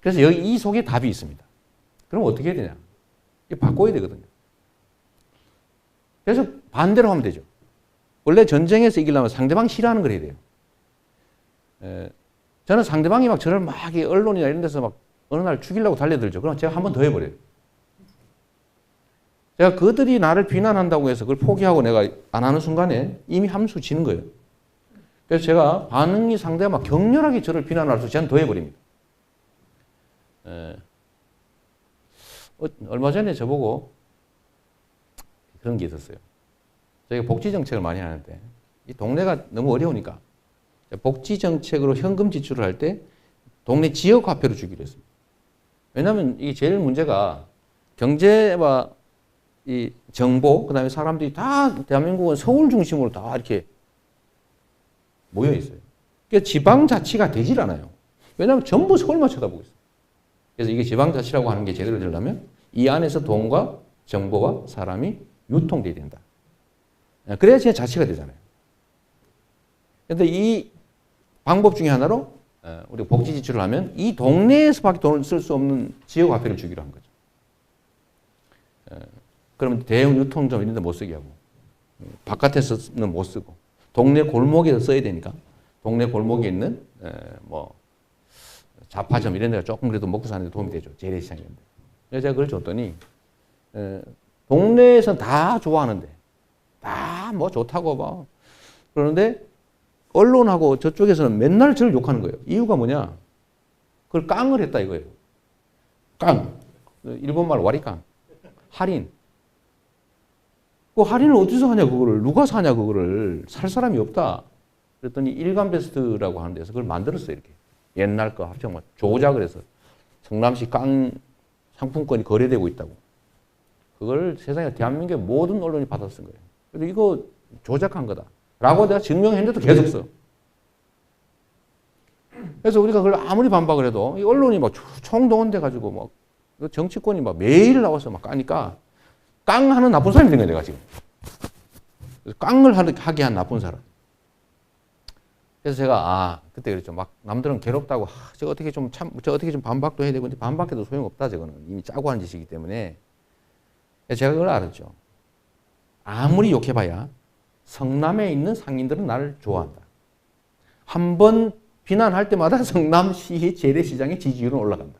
그래서 여기 이 속에 답이 있습니다. 그럼 어떻게 해야 되냐? 이거 바꿔야 되거든요. 그래서 반대로 하면 되죠. 원래 전쟁에서 이기려면 상대방 싫어하는 걸 해야 돼요. 저는 상대방이 막 저를 막 언론이나 이런 데서 막 어느 날 죽이려고 달려들죠. 그럼 제가 한 번 더 해버려요. 제가 그들이 나를 비난한다고 해서 그걸 포기하고 내가 안 하는 순간에 이미 함수 지는 거예요. 그래서 제가 반응이 상대가 막 격렬하게 저를 비난할수록 저는 더 해버립니다. 얼마 전에 저보고 그런 게 있었어요. 저희가 복지 정책을 많이 하는데 이 동네가 너무 어려우니까 복지 정책으로 현금 지출을 할 때 동네 지역 화폐로 주기로 했습니다. 왜냐하면 이게 제일 문제가 경제와 이 정보 그다음에 사람들이 다 대한민국은 서울 중심으로 다 이렇게 모여 있어요. 그러니까 지방자치가 되질 않아요. 왜냐하면 전부 서울만 쳐다보고 있어요. 그래서 이게 지방자치라고 하는 게 제대로 되려면 이 안에서 돈과 정보와 사람이 유통돼야 된다. 그래야 진짜 자치가 되잖아요. 그런데 이 방법 중에 하나로 우리가 복지 지출을 하면 이 동네에서밖에 돈을 쓸 수 없는 지역 화폐를 주기로 한 거죠. 그러면 대형 유통점 이런 데 못 쓰게 하고 바깥에서는 못 쓰고 동네 골목에서 써야 되니까 동네 골목에 있는 뭐 잡화점 이런 데가 조금 그래도 먹고 사는 데 도움이 되죠. 재래시장 이런 데. 그래서 제가 그걸 줬더니 동네에서는 다 좋아하는데 다 뭐 좋다고 막 그러는데 언론하고 저쪽에서는 맨날 저를 욕하는 거예요. 이유가 뭐냐? 그걸 깡을 했다 이거예요. 깡. 일본말 와리깡. 할인. 그 할인을 어디서 하냐 그거를. 누가 사냐 그거를. 살 사람이 없다. 그랬더니 일간베스트라고 하는 데서 그걸 만들었어요 이렇게. 옛날 거 합쳐 조작을 해서 성남시 깡 상품권이 거래되고 있다고. 그걸 세상에 대한민국의 모든 언론이 받아 쓴 거예요. 그래서 이거 조작한 거다. 라고 내가 증명했는데도 계속 써. 그래서 우리가 그걸 아무리 반박을 해도 이 언론이 막 총동원돼 가지고 막 정치권이 막 매일 나와서 막 까니까 깡하는 나쁜 사람이 된 거야 내가 지금. 그래서 깡을 하게 한 나쁜 사람. 그래서 제가 그때 그랬죠. 막 남들은 괴롭다고 저 어떻게 좀 반박도 해야 되고 근데 반박해도 소용없다 저거는 이미 짜고 한 짓이기 때문에 제가 그걸 알았죠. 아무리 욕해봐야 성남에 있는 상인들은 나를 좋아한다. 한 번 비난할 때마다 성남시 재래시장의 지지율은 올라간다.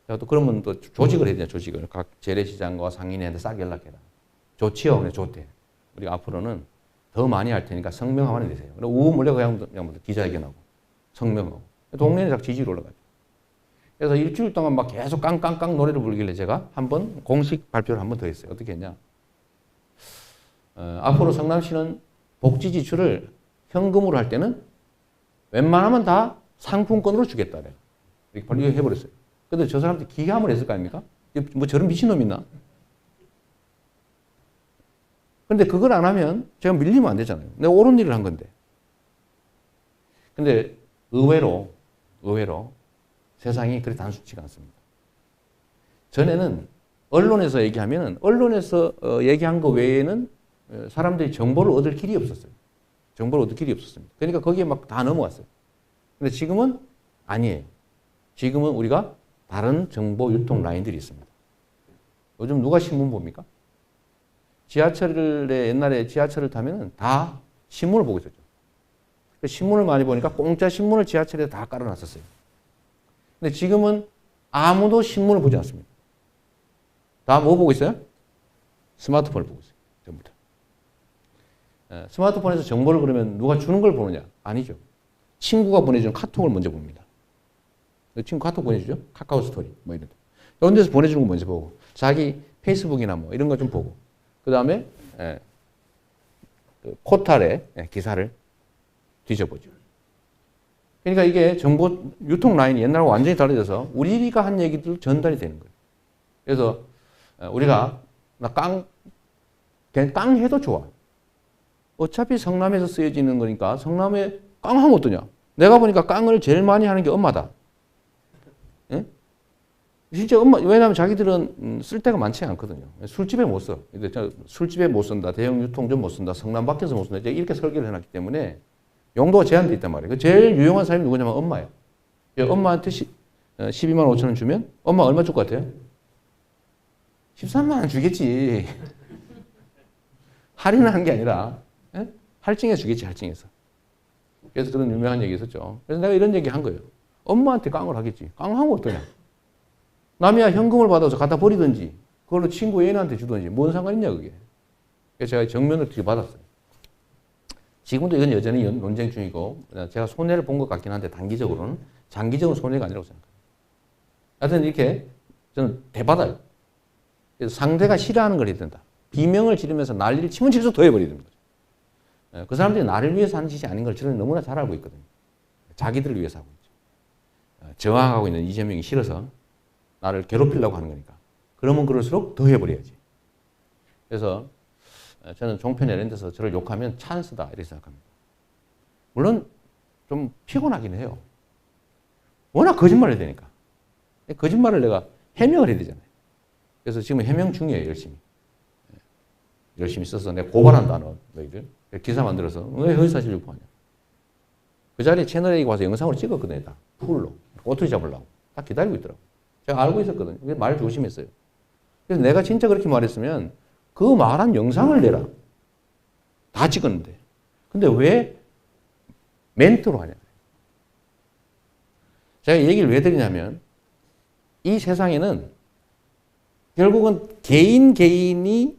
또 그러면 또 조직을 해야 되냐, 조직을. 각 재래시장과 상인회한테 싹 연락해라. 좋지요? 그래, 좋대. 우리가 앞으로는 더 많이 할 테니까 성명하면 되세요. 그리고 오후 몰래 그냥 기자회견하고 성명하고. 동네에 자꾸 지지율 올라가죠. 그래서 일주일 동안 막 계속 깡깡깡 노래를 부르길래 제가 한번 공식 발표를 한 번 더 했어요. 어떻게 했냐. 앞으로 성남시는 복지 지출을 현금으로 할 때는 웬만하면 다 상품권으로 주겠다. 이렇게 바로 해버렸어요. 근데 저 사람들 기함을 했을 거 아닙니까? 뭐 저런 미친놈 있나? 근데 그걸 안 하면 제가 밀리면 안 되잖아요. 내가 옳은 일을 한 건데. 근데 의외로 세상이 그리 단순치가 않습니다. 전에는 언론에서 얘기하면 언론에서 얘기한 거 외에는 사람들이 정보를 얻을 길이 없었어요. 정보를 얻을 길이 없었습니다. 그러니까 거기에 막 다 넘어왔어요. 근데 지금은 아니에요. 지금은 우리가 다른 정보 유통 라인들이 있습니다. 요즘 누가 신문 봅니까? 지하철에 옛날에 지하철을 타면은 다 신문을 보고 있었죠. 신문을 많이 보니까 공짜 신문을 지하철에 다 깔아놨었어요. 근데 지금은 아무도 신문을 보지 않습니다. 다 뭐 보고 있어요? 스마트폰을 보고 있어요. 전부 다. 스마트폰에서 정보를 그러면 누가 주는 걸 보느냐? 아니죠. 친구가 보내주는 카톡을 먼저 봅니다. 친구 카톡 보내주죠? 카카오 스토리 뭐 이런 데. 이런 데서 보내주는 거 먼저 보고 자기 페이스북이나 뭐 이런 거 좀 보고 그 다음에 그 포털에 기사를 뒤져보죠. 그러니까 이게 정보 유통 라인이 옛날하고 완전히 달라져서 우리가 한 얘기들 전달이 되는 거예요. 그래서 우리가 그냥 깡 해도 좋아. 어차피 성남에서 쓰여지는 거니까 성남에 깡 하면 어떠냐? 내가 보니까 깡을 제일 많이 하는 게 엄마다. 예? 진짜 엄마, 왜냐하면 자기들은 쓸 데가 많지 않거든요. 술집에 못 써. 술집에 못 쓴다. 대형 유통점 못 쓴다. 성남 밖에서 못 쓴다. 이렇게 설계를 해놨기 때문에 용도가 제한되어 있단 말이에요. 제일 유용한 사람이 누구냐면 엄마예요. 엄마한테 12만 5천 원 주면 엄마 얼마 줄 것 같아요? 13만 원 주겠지. 할인을 한 게 아니라 할증해 주겠지, 할증해서. 그래서 그런 유명한 얘기 있었죠. 그래서 내가 이런 얘기 한 거예요. 엄마한테 깡을 하겠지. 깡하면 어떠냐? 남이야 현금을 받아서 갖다 버리든지 그걸로 친구 애인한테 주든지 뭔 상관이냐 그게. 그래서 제가 정면을 들이받았어요. 지금도 이건 여전히 논쟁 중이고 제가 손해를 본 것 같긴 한데 단기적으로는 장기적으로 손해가 아니라고 생각합니다. 하여튼 이렇게 저는 대받아요. 그래서 상대가 싫어하는 걸 해야 된다. 비명을 지르면서 난리를 치면 칠수록 더 해버려야 됩니다. 그 사람들이 나를 위해서 하는 짓이 아닌 걸 저는 너무나 잘 알고 있거든요. 자기들을 위해서 하고 있죠. 저항하고 있는 이재명이 싫어서 나를 괴롭히려고 하는 거니까. 그러면 그럴수록 더 해버려야지. 그래서 저는 종편에 이런 데서 저를 욕하면 찬스다 이렇게 생각합니다. 물론 좀 피곤하긴 해요. 워낙 거짓말을 해야 되니까. 거짓말을 내가 해명을 해야 되잖아요. 그래서 지금 해명 중이에요. 열심히 써서 내가 고발한다 너희들. 기사 만들어서 왜 허위사실 유포하냐. 그 자리에 채널A 와서 영상으로 찍었거든요. 다 풀로. 꼬투리 잡으려고. 다 기다리고 있더라고. 제가 알고 있었거든요. 말 조심했어요. 그래서 내가 진짜 그렇게 말했으면 그 말한 영상을 내라. 다 찍었는데. 근데 왜 멘트로 하냐. 제가 이 얘기를 왜 드리냐면 이 세상에는 결국은 개인이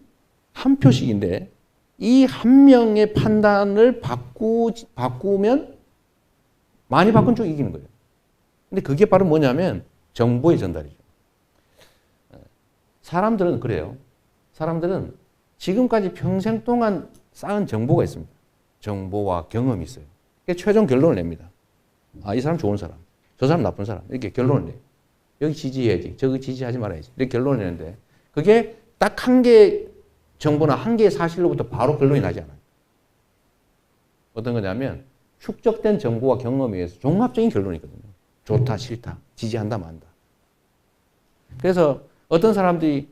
한 표씩인데 이 한 명의 판단을 바꾸면 많이 바꾼 쪽이 이기는 거예요. 근데 그게 바로 뭐냐면 정보의 전달이죠. 사람들은 그래요. 사람들은 지금까지 평생 동안 쌓은 정보가 있습니다. 정보와 경험이 있어요. 그게 최종 결론을 냅니다. 아, 이 사람 좋은 사람, 저 사람 나쁜 사람 이렇게 결론을 내요. 여기 지지해야지, 저기 지지하지 말아야지 이렇게 결론을 내는데 그게 딱 한 개의 정보나 한 개의 사실로부터 바로 결론이 나지 않아요. 어떤 거냐면 축적된 정보와 경험에 의해서 종합적인 결론이 있거든요. 좋다, 싫다, 지지한다, 만다. 그래서 어떤 사람들이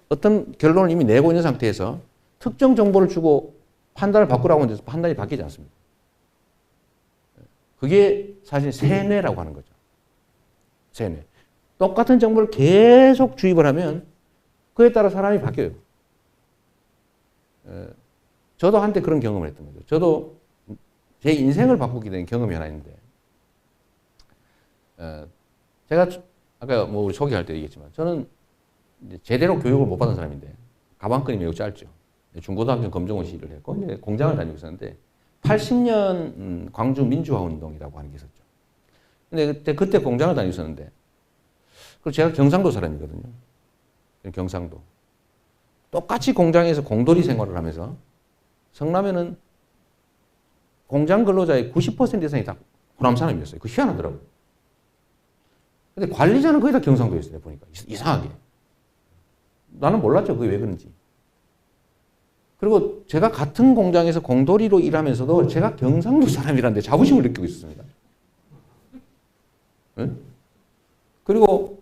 어떤 결론을 이미 내고 있는 상태에서 특정 정보를 주고 판단을 바꾸라고 하는데 판단이 바뀌지 않습니다. 그게 사실 세뇌라고 하는 거죠. 세뇌. 똑같은 정보를 계속 주입을 하면 그에 따라 사람이 바뀌어요. 저도 한때 그런 경험을 했던 거죠. 저도 제 인생을 바꾸게 된 경험이 하나 있는데 제가 아까 뭐 우리 소개할 때 얘기했지만 저는 이제 제대로 교육을 못 받은 사람인데 가방끈이 매우 짧죠. 중고등학교 검정고시를 했고 이제 공장을 다니고 있었는데 80년 광주 민주화 운동이라고 하는 게 있었죠. 근데 그때 공장을 다니고 있었는데 그리고 제가 경상도 사람이거든요. 경상도. 똑같이 공장에서 공돌이 생활을 하면서 성남에는 공장 근로자의 90% 이상이 다 호남 사람이었어요. 그 희한하더라고요. 근데 관리자는 거의 다 경상도였어요. 보니까 이상하게. 나는 몰랐죠. 그게 왜 그런지. 그리고 제가 같은 공장에서 공돌이로 일하면서도 제가 경상도 사람이라는데 자부심을 느끼고 있었습니다. 네? 그리고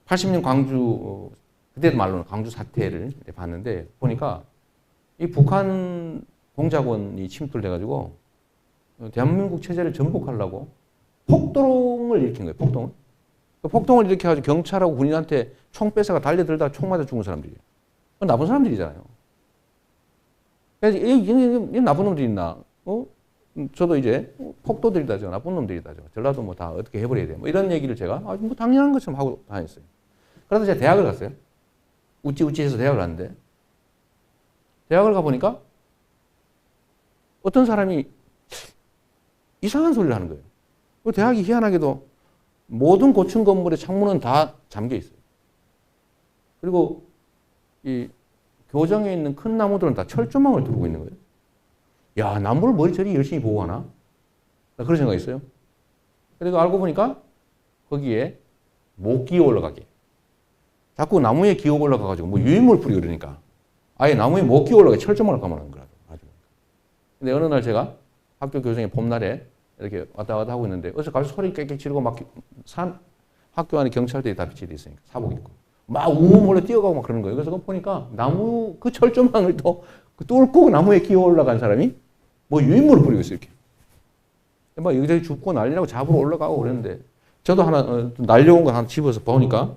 80년 광주, 그때 말로는 광주 사태를 봤는데 보니까 이 북한 공작원이 침투돼가지고 대한민국 체제를 전복하려고 폭동을 일으킨 거예요. 폭동을. 그 폭동을 일으켜가지고 경찰하고 군인한테 총 뺏어가 달려들다가 총 맞아 죽은 사람들이에요. 나쁜 사람들이잖아요. 그래서 이 나쁜 놈들이 있나? 저도 이제 폭도들이다죠. 나쁜 놈들이다죠. 전라도 뭐 다 어떻게 해버려야 돼. 뭐 이런 얘기를 제가 뭐 당연한 것처럼 하고 다녔어요. 그래서 제가 대학을 갔어요. 우찌우찌해서 대학을 갔는데 대학을 가보니까 어떤 사람이 이상한 소리를 하는 거예요. 대학이 희한하게도 모든 고층 건물의 창문은 다 잠겨 있어요. 그리고 이 교정에 있는 큰 나무들은 다 철조망을 두르고 있는 거예요. 야, 나무를 머리 저리 열심히 보고 하나? 나 그런 생각이 있어요. 그리고 알고 보니까 거기에 못 기어 올라가게. 자꾸 나무에 기어 올라가가지고 뭐 유인물 뿌리고 그러니까 아예 나무에 못 기어 올라가게 철조망을 감아놓은 거라고. 근데 어느 날 제가 학교 교정의 봄날에 이렇게 왔다 갔다 하고 있는데 어디서 가서 소리 깨끗 지르고 막 학교 안에 경찰들이 다 비치돼 있으니까 사복 입고 막 몰래 뛰어가고 막 그러는 거예요. 그래서 그거 보니까 나무 그 철조망을 또 뚫고 나무에 기어 올라간 사람이 뭐 유인물을 뿌리고 있어요. 이렇게. 막 여기저기 줍고 난리나고 잡으러 올라가고 그랬는데 저도 하나 날려온 거 하나 집어서 보니까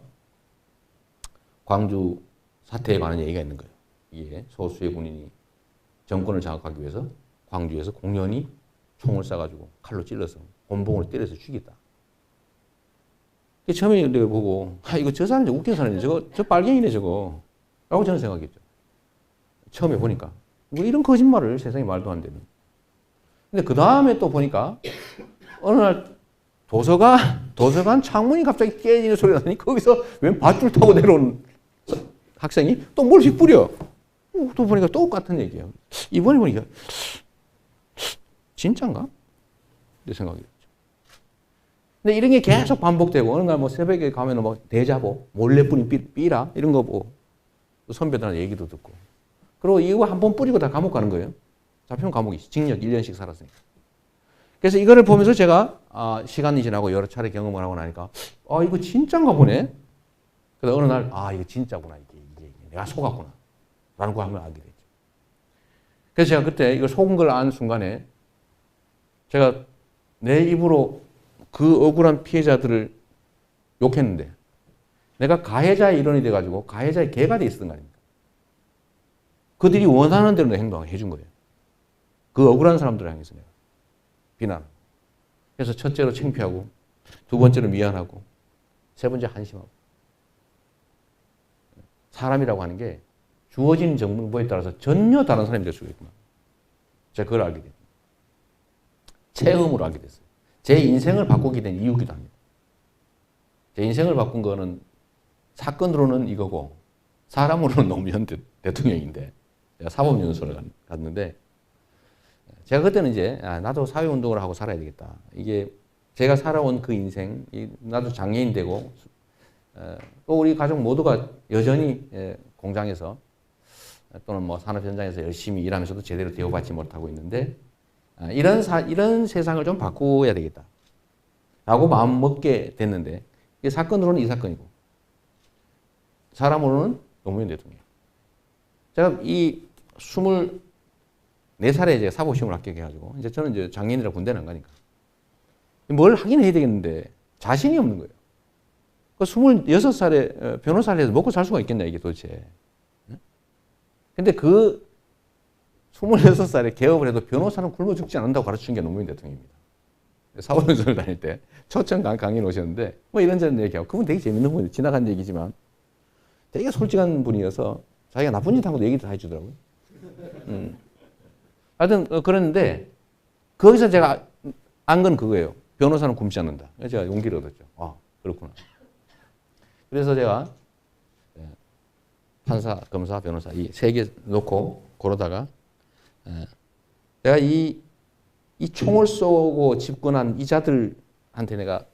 광주 사태에 관한 얘기가 있는 거예요. 이게 소수의 군인이 정권을 장악하기 위해서 광주에서 공연히 총을 쏴가지고 칼로 찔러서 곤봉으로 때려서 죽였다. 처음에 내가 보고 이거 저 사람이 웃긴 사람이네. 저 빨갱이네 저거. 라고 저는 생각했죠. 처음에 보니까 뭐 이런 거짓말을 세상에 말도 안 되는. 근데 그 다음에 또 보니까 어느 날 도서관 창문이 갑자기 깨지는 소리가 나니 거기서 웬 밧줄 타고 내려온 학생이 또 뭘 휙 뿌려. 또 보니까 똑같은 얘기예요. 이번에 보니까 진짠가? 내 생각이 들었죠. 근데 이런 게 계속 반복되고 어느 날 뭐 새벽에 가면 뭐 대자보, 몰래 뿌린 삐라 이런 거 보고 선배들한테 얘기도 듣고 그리고 이거 한 번 뿌리고 다 감옥 가는 거예요. 잡히면 감옥이 징역 1년씩 살았으니까. 그래서 이거를 보면서 제가 시간이 지나고 여러 차례 경험을 하고 나니까 이거 진짠가 보네. 그래서 어느 날 이거 진짜구나 이게 내가 속았구나 라는 거 하면 알게 됐죠. 그래서 제가 그때 이걸 속은 걸 아는 순간에 제가 내 입으로 그 억울한 피해자들을 욕했는데 내가 가해자의 일원이 돼가지고 가해자의 개가 돼 있었던 거 아닙니까? 그들이 원하는 대로 행동을 해준 거예요. 그 억울한 사람들을 향해서 내가 비난. 그래서 첫째로 창피하고 두 번째로 미안하고 세 번째 한심하고. 사람이라고 하는 게 주어진 정보에 따라서 전혀 다른 사람이 될 수가 있구나. 제가 그걸 알게 됐죠. 체험으로 알게 됐어요. 제 인생을 바꾸게 된 이유기도 합니다. 제 인생을 바꾼 거는 사건으로는 이거고 사람으로는 노무현 대통령인데 제가 사법연수원을 갔는데 제가 그때는 이제 나도 사회운동을 하고 살아야 되겠다. 이게 제가 살아온 그 인생, 나도 장애인 되고 또 우리 가족 모두가 여전히 공장에서 또는 뭐 산업 현장에서 열심히 일하면서도 제대로 대우받지 못하고 있는데 이런 세상을 좀 바꿔야 되겠다. 라고 마음 먹게 됐는데 이게 사건으로는 이 사건이고 사람으로는 노무현 대통령. 제가 이 24살에 제가 사법시험을 합격해가지고 이제 저는 이제 장애인이라 군대는 안 가니까 뭘 하긴 해야 되겠는데 자신이 없는 거예요. 그 26살에 변호사를 해서 먹고 살 수가 있겠냐 이게 도대체. 근데 그 26살에 개업을 해도 변호사는 굶어 죽지 않는다고 가르치는 게 노무현 대통령입니다. 사원연수를 다닐 때 초청 강의 오셨는데 뭐 이런저런 얘기하고 그분 되게 재밌는 분이 지나간 얘기지만 되게 솔직한 분이어서 자기가 나쁜 짓 한 것도 얘기를 다 해주더라고요. 하여튼 그랬는데 거기서 제가 안 건 그거예요. 변호사는 굶지 않는다. 그래서 제가 용기를 얻었죠. 아, 그렇구나. 그래서 제가 판사, 검사, 변호사 이 세 개 놓고 고르다가 내가 이 총을 쏘고 집권한 이자들한테 내가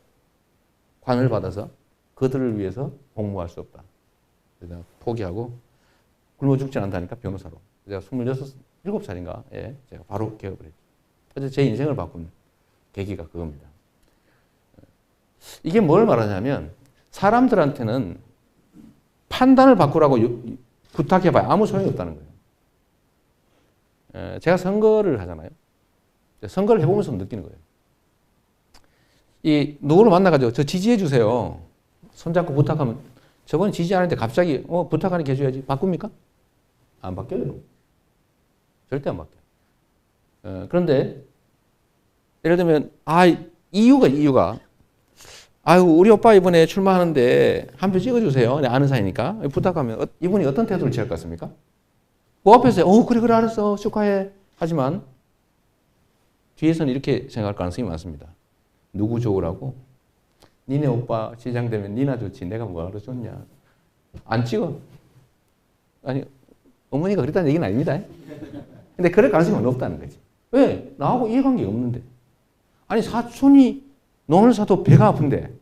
관을 받아서 그들을 위해서 복무할 수 없다. 그래서 내가 포기하고 굶어 죽지 않는다니까 변호사로. 제가 27살인가 예, 제가 바로 개업을 했죠. 그래서 제 인생을 바꾼 계기가 그겁니다. 이게 뭘 말하냐면 사람들한테는 판단을 바꾸라고 부탁해봐야 아무 소용이 없다는 거예요. 제가 선거를 하잖아요. 선거를 해보면서 느끼는 거예요. 이 누구를 만나가지고 저 지지해 주세요. 손잡고 부탁하면 저번에 지지 안 했는데 갑자기 부탁하니까 해줘야지. 바꿉니까? 안 바뀌어요. 절대 안 바뀌어요. 그런데 예를 들면 이유가 우리 오빠 이번에 출마하는데 한 표 찍어주세요. 내 아는 사이니까 부탁하면 이분이 어떤 태도를 취할 것 같습니까? 그 앞에서 그래 알았어 축하해 하지만 뒤에서는 이렇게 생각할 가능성이 많습니다. 누구 좋으라고? 니네 오빠 시장 되면 니나 좋지 내가 뭐하러 좋냐? 안 찍어. 아니 어머니가 그랬다는 얘기는 아닙니다. 근데 그럴 가능성이 없다는 거지. 왜? 나하고 이해관계가 없는데. 아니 사촌이 논을 사도 배가 아픈데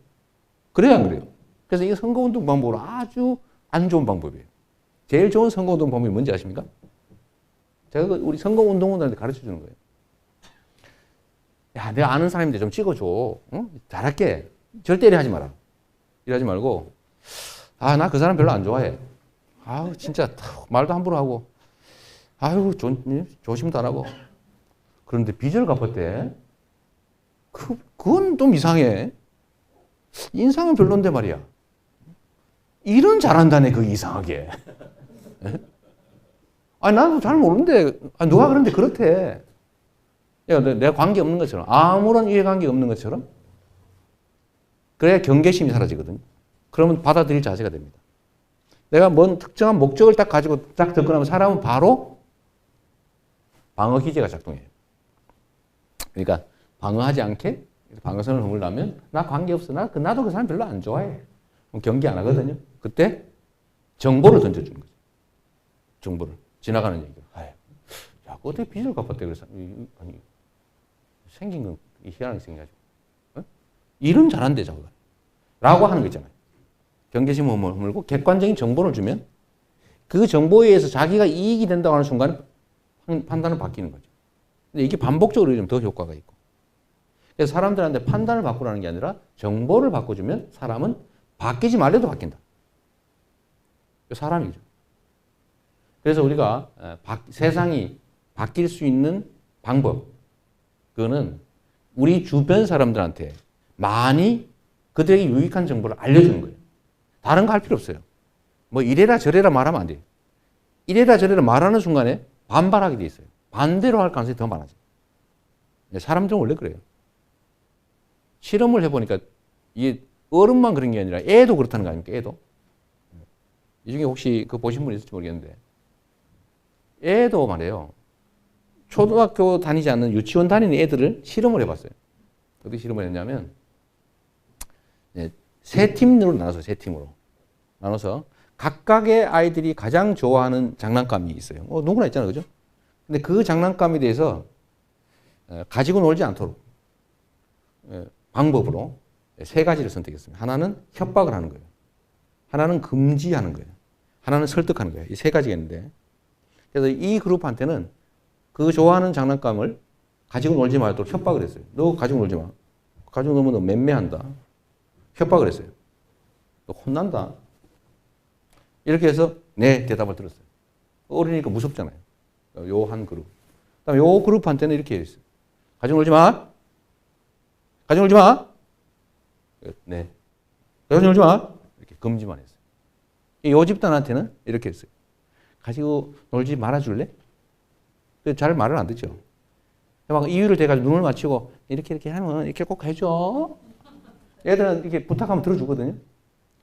그래야 안 그래요? 그래서 이 선거운동 방법으로 아주 안 좋은 방법이에요. 제일 좋은 선거운동 방법이 뭔지 아십니까? 제가 우리 선거운동원들한테 가르쳐주는 거예요. 야, 내가 아는 사람인데 좀 찍어줘. 응? 잘할게. 절대 이래 하지 마라. 이러지 말고 나 그 사람 별로 안 좋아해. 진짜 말도 함부로 하고 조심도 안 하고 그런데 빚을 갚았대. 그건 좀 이상해. 인상은 별론데 말이야. 일은 잘한다네, 그게 이상하게. 나도 잘 모르는데, 누가 그런데 그렇대. 내가 관계 없는 것처럼, 아무런 이해관계 없는 것처럼, 그래야 경계심이 사라지거든요. 그러면 받아들일 자세가 됩니다. 내가 뭔 특정한 목적을 딱 가지고 딱 접근하면 사람은 바로 방어 기제가 작동해요. 그러니까, 방어하지 않게 방어선을 허물려면 나 관계없어. 나도 그 사람 별로 안 좋아해. 경계 안 하거든요. 그때 정보를 던져주는 거죠. 정보를. 지나가는 얘기로. 야, 어떻게 빚을 갚았대. 그래서 아니 생긴 건 희한하게 생겨가지고. 일은 잘한대 자기가. 라고 하는 거 있잖아요. 경계심을 허물고 객관적인 정보를 주면 그 정보에 의해서 자기가 이익이 된다고 하는 순간에 판단을 바뀌는 거죠. 근데 이게 반복적으로 좀 더 효과가 있고. 그래서 사람들한테 판단을 바꾸라는 게 아니라 정보를 바꿔주면 사람은 바뀌지 말래도 바뀐다. 사람이죠. 그래서 우리가 세상이 바뀔 수 있는 방법, 그거는 우리 주변 사람들한테 많이 그들에게 유익한 정보를 알려주는 거예요. 다른 거 할 필요 없어요. 뭐 이래라 저래라 말하면 안 돼요. 이래라 저래라 말하는 순간에 반발하게 돼 있어요. 반대로 할 가능성이 더 많아져요. 사람들은 원래 그래요. 실험을 해보니까 이게 어른만 그런 게 아니라 애도 그렇다는 거 아닙니까? 애도. 이 중에 혹시 그거 보신 분 있을지 모르겠는데 애도 말이에요. 초등학교 다니지 않는 유치원 다니는 애들을 실험을 해봤어요. 어떻게 실험을 했냐면 세 팀으로 나눠서 세 팀으로 나눠서 각각의 아이들이 가장 좋아하는 장난감이 있어요. 누구나 있잖아요, 그죠? 근데 그 장난감에 대해서 가지고 놀지 않도록 방법으로 세 가지를 선택했습니다. 하나는 협박을 하는 거예요. 하나는 금지하는 거예요. 하나는 설득하는 거예요. 이 세 가지가 있는데 그래서 이 그룹한테는 그 좋아하는 장난감을 가지고 놀지 말도록 협박을 했어요. 너 가지고 놀지 마. 가지고 놀면 너 맴매한다. 협박을 했어요. 너 혼난다. 이렇게 해서 네 대답을 들었어요. 어리니까 무섭잖아요. 요 한 그룹. 그다음에 요 그룹한테는 이렇게 했어요. 가지고 놀지 마. 가지고 놀지 마. 네. 가지고 놀지 마. 이렇게 금지만 했어요. 요 집단한테는 이렇게 했어요. 가지고 놀지 말아줄래? 잘 말을 안 듣죠. 막 이유를 대가지고 눈을 맞추고 이렇게 하면 이렇게 꼭 해줘. 애들은 이렇게 부탁하면 들어주거든요.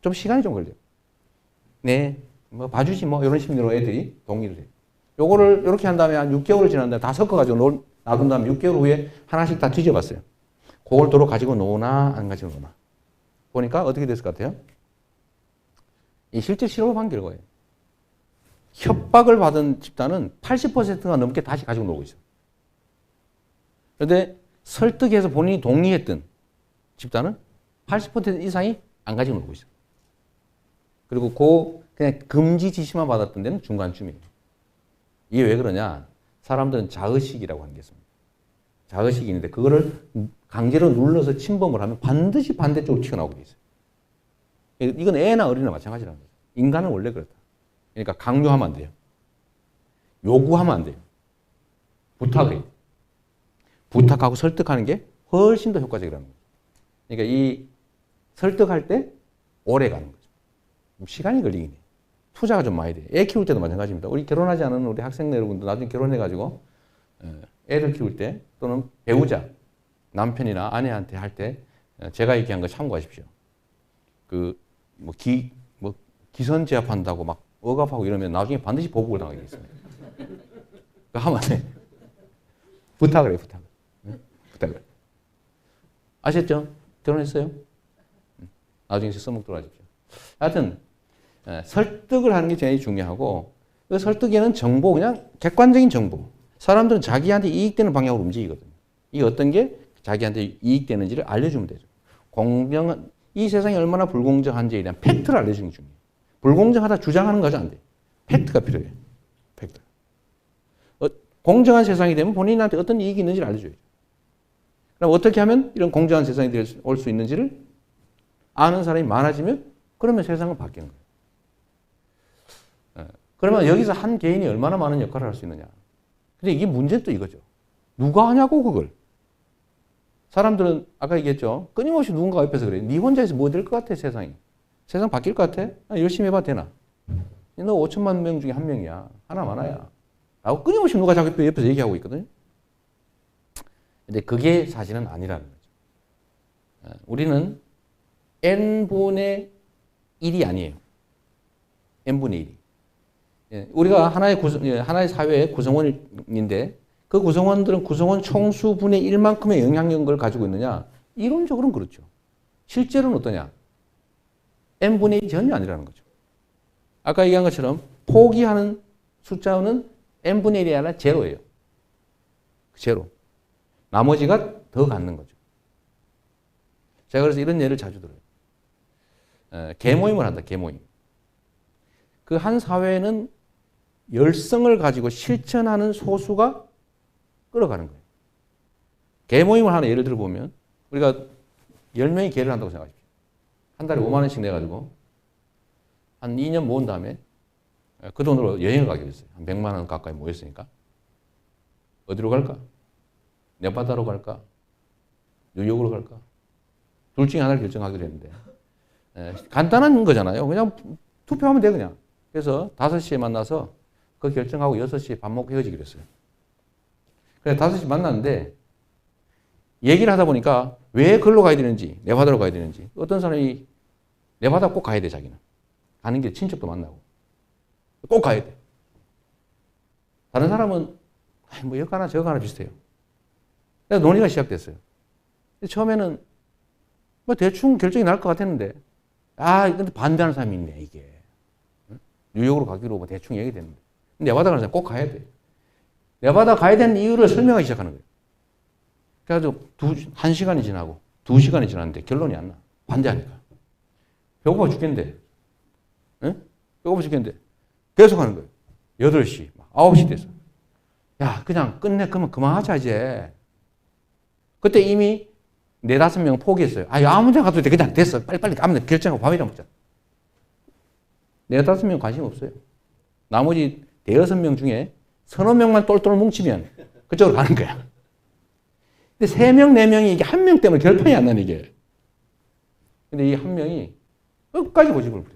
좀 시간이 좀 걸려요. 네, 뭐 봐주지 뭐 이런 식으로 애들이 동의를 해요. 요거를 이렇게 한 다음에 한 6개월을 지난 다음에 다 섞어가지고 놔둔 다음에 6개월 후에 하나씩 다 뒤져봤어요. 그걸 도로 가지고 노나 안 가지고 노나. 보니까 어떻게 됐을 것 같아요? 이 실제 실험한 결과예요. 협박을 받은 집단은 80%가 넘게 다시 가지고 놀고 있어요. 그런데 설득해서 본인이 동의했던 집단은 80% 이상이 안 가지고 놀고 있어요. 그리고 그냥 금지 지시만 받았던 데는 중간쯤이에요. 이게 왜 그러냐? 사람들은 자의식이라고 하는 게 있습니다. 자의식이 있는데 그거를 강제로 눌러서 침범을 하면 반드시 반대쪽으로 튀어나오게 돼 있어요. 이건 애나 어린이나 마찬가지라는 거죠. 인간은 원래 그렇다. 그러니까 강요하면 안 돼요. 요구하면 안 돼요. 부탁해요. 부탁하고 설득하는 게 훨씬 더 효과적이라는 거죠. 그러니까 이 설득할 때 오래 가는 거죠. 좀 시간이 걸리긴 해요. 투자가 좀 많이 돼요. 애 키울 때도 마찬가지입니다. 우리 결혼하지 않은 우리 학생 여러분도 나중에 결혼해가지고 애들 키울 때 또는 배우자, 남편이나 아내한테 할 때 제가 얘기한 거 참고하십시오. 기선 제압한다고 막 억압하고 이러면 나중에 반드시 보복을 당하게 있습니다. 하면 안 돼. 부탁을 해요, 부탁을. 부탁을. 아셨죠? 결혼했어요? 나중에 써먹도록 하십시오. 하여튼, 설득을 하는 게 제일 중요하고, 그 설득에는 정보, 그냥 객관적인 정보. 사람들은 자기한테 이익되는 방향으로 움직이거든요. 이게 어떤 게 자기한테 이익되는지를 알려주면 되죠. 이 세상이 얼마나 불공정한지에 대한 팩트를 알려주는 게 중요해요. 불공정하다 주장하는 것이 안 돼요. 팩트가 필요해요. 팩트. 공정한 세상이 되면 본인한테 어떤 이익이 있는지를 알려줘야죠. 그럼 어떻게 하면 이런 공정한 세상이 올 수 있는지를 아는 사람이 많아지면 그러면 세상은 바뀌는 거예요. 그러면 여기서 한 개인이 얼마나 많은 역할을 할 수 있느냐. 근데 이게 문제는 또 이거죠. 누가 하냐고 그걸. 사람들은 아까 얘기했죠. 끊임없이 누군가 옆에서 그래요. 네 혼자 해서 뭐 될 것 같아 세상이. 세상 바뀔 것 같아? 열심히 해봐 되나? 너 5천만 명 중에 한 명이야. 하나 많아야. 라고 끊임없이 누가 자기 옆에서 얘기하고 있거든요. 근데 그게 사실은 아니라는 거죠. 우리는 n분의 1이 아니에요. n분의 1이. 우리가 하나의 사회의 구성원인데 그 구성원들은 구성원 총수분의 1만큼의 영향력을 가지고 있느냐? 이론적으로는 그렇죠. 실제로는 어떠냐? n분의 1이 전혀 아니라는 거죠. 아까 얘기한 것처럼 포기하는 숫자는 n분의 1이 아니라 제로예요. 제로. 나머지가 더 갖는 거죠. 제가 그래서 이런 예를 자주 들어요. 계모임을 한다. 계모임. 그 한 사회는 열성을 가지고 실천하는 소수가 끌어가는 거예요. 계모임을 하나 예를 들어보면 우리가 10명이 계를 한다고 생각하십시오. 한 달에 5만 원씩 내가지고 한 2년 모은 다음에 그 돈으로 여행을 가기로 했어요. 한 100만 원 가까이 모였으니까. 어디로 갈까? 네바다로 갈까? 뉴욕으로 갈까? 둘 중에 하나를 결정하기로 했는데 간단한 거잖아요. 그냥 투표하면 돼 그냥. 그래서 5시에 만나서 그 결정하고 6시에 밥 먹고 헤어지기로 했어요. 그래서 5시 만났는데 얘기를 하다 보니까 왜 걸로 가야 되는지 네바다로 가야 되는지 어떤 사람이 네바다 꼭 가야 돼 자기는. 가는 게 친척도 만나고 꼭 가야 돼. 다른 사람은 뭐 여기 가나 저기 가나 비슷해요. 그래서 논의가 시작됐어요. 처음에는 뭐 대충 결정이 날 것 같았는데 근데 반대하는 사람이 있네 이게. 뉴욕으로 가기로 뭐 대충 얘기됐는데 네바다 가는 사람 꼭 가야 돼. 네바다 가야 되는 이유를 설명하기 시작하는 거예요. 그래가지고 1시간이 지나고 2시간이 지났는데 결론이 안 나. 반대하니까. 배고파 죽겠는데. 응? 배고파 죽겠는데. 계속 하는 거예요. 8시, 9시 됐어. 야, 그냥 끝내. 그러면 그만하자, 이제. 그때 이미 4-5명 포기했어요. 아무 데나 가도 돼. 그냥 됐어. 빨리빨리 가면 결정하고 밥이나 먹자. 4-5명 관심 없어요. 나머지 5-6명 중에 서너 명만 똘똘 뭉치면 그쪽으로 가는 거야. 근데 3명, 4명이 이게 1명 때문에 결판이 안 나는 이게. 근데 이 1명이 끝까지 고집을 부려.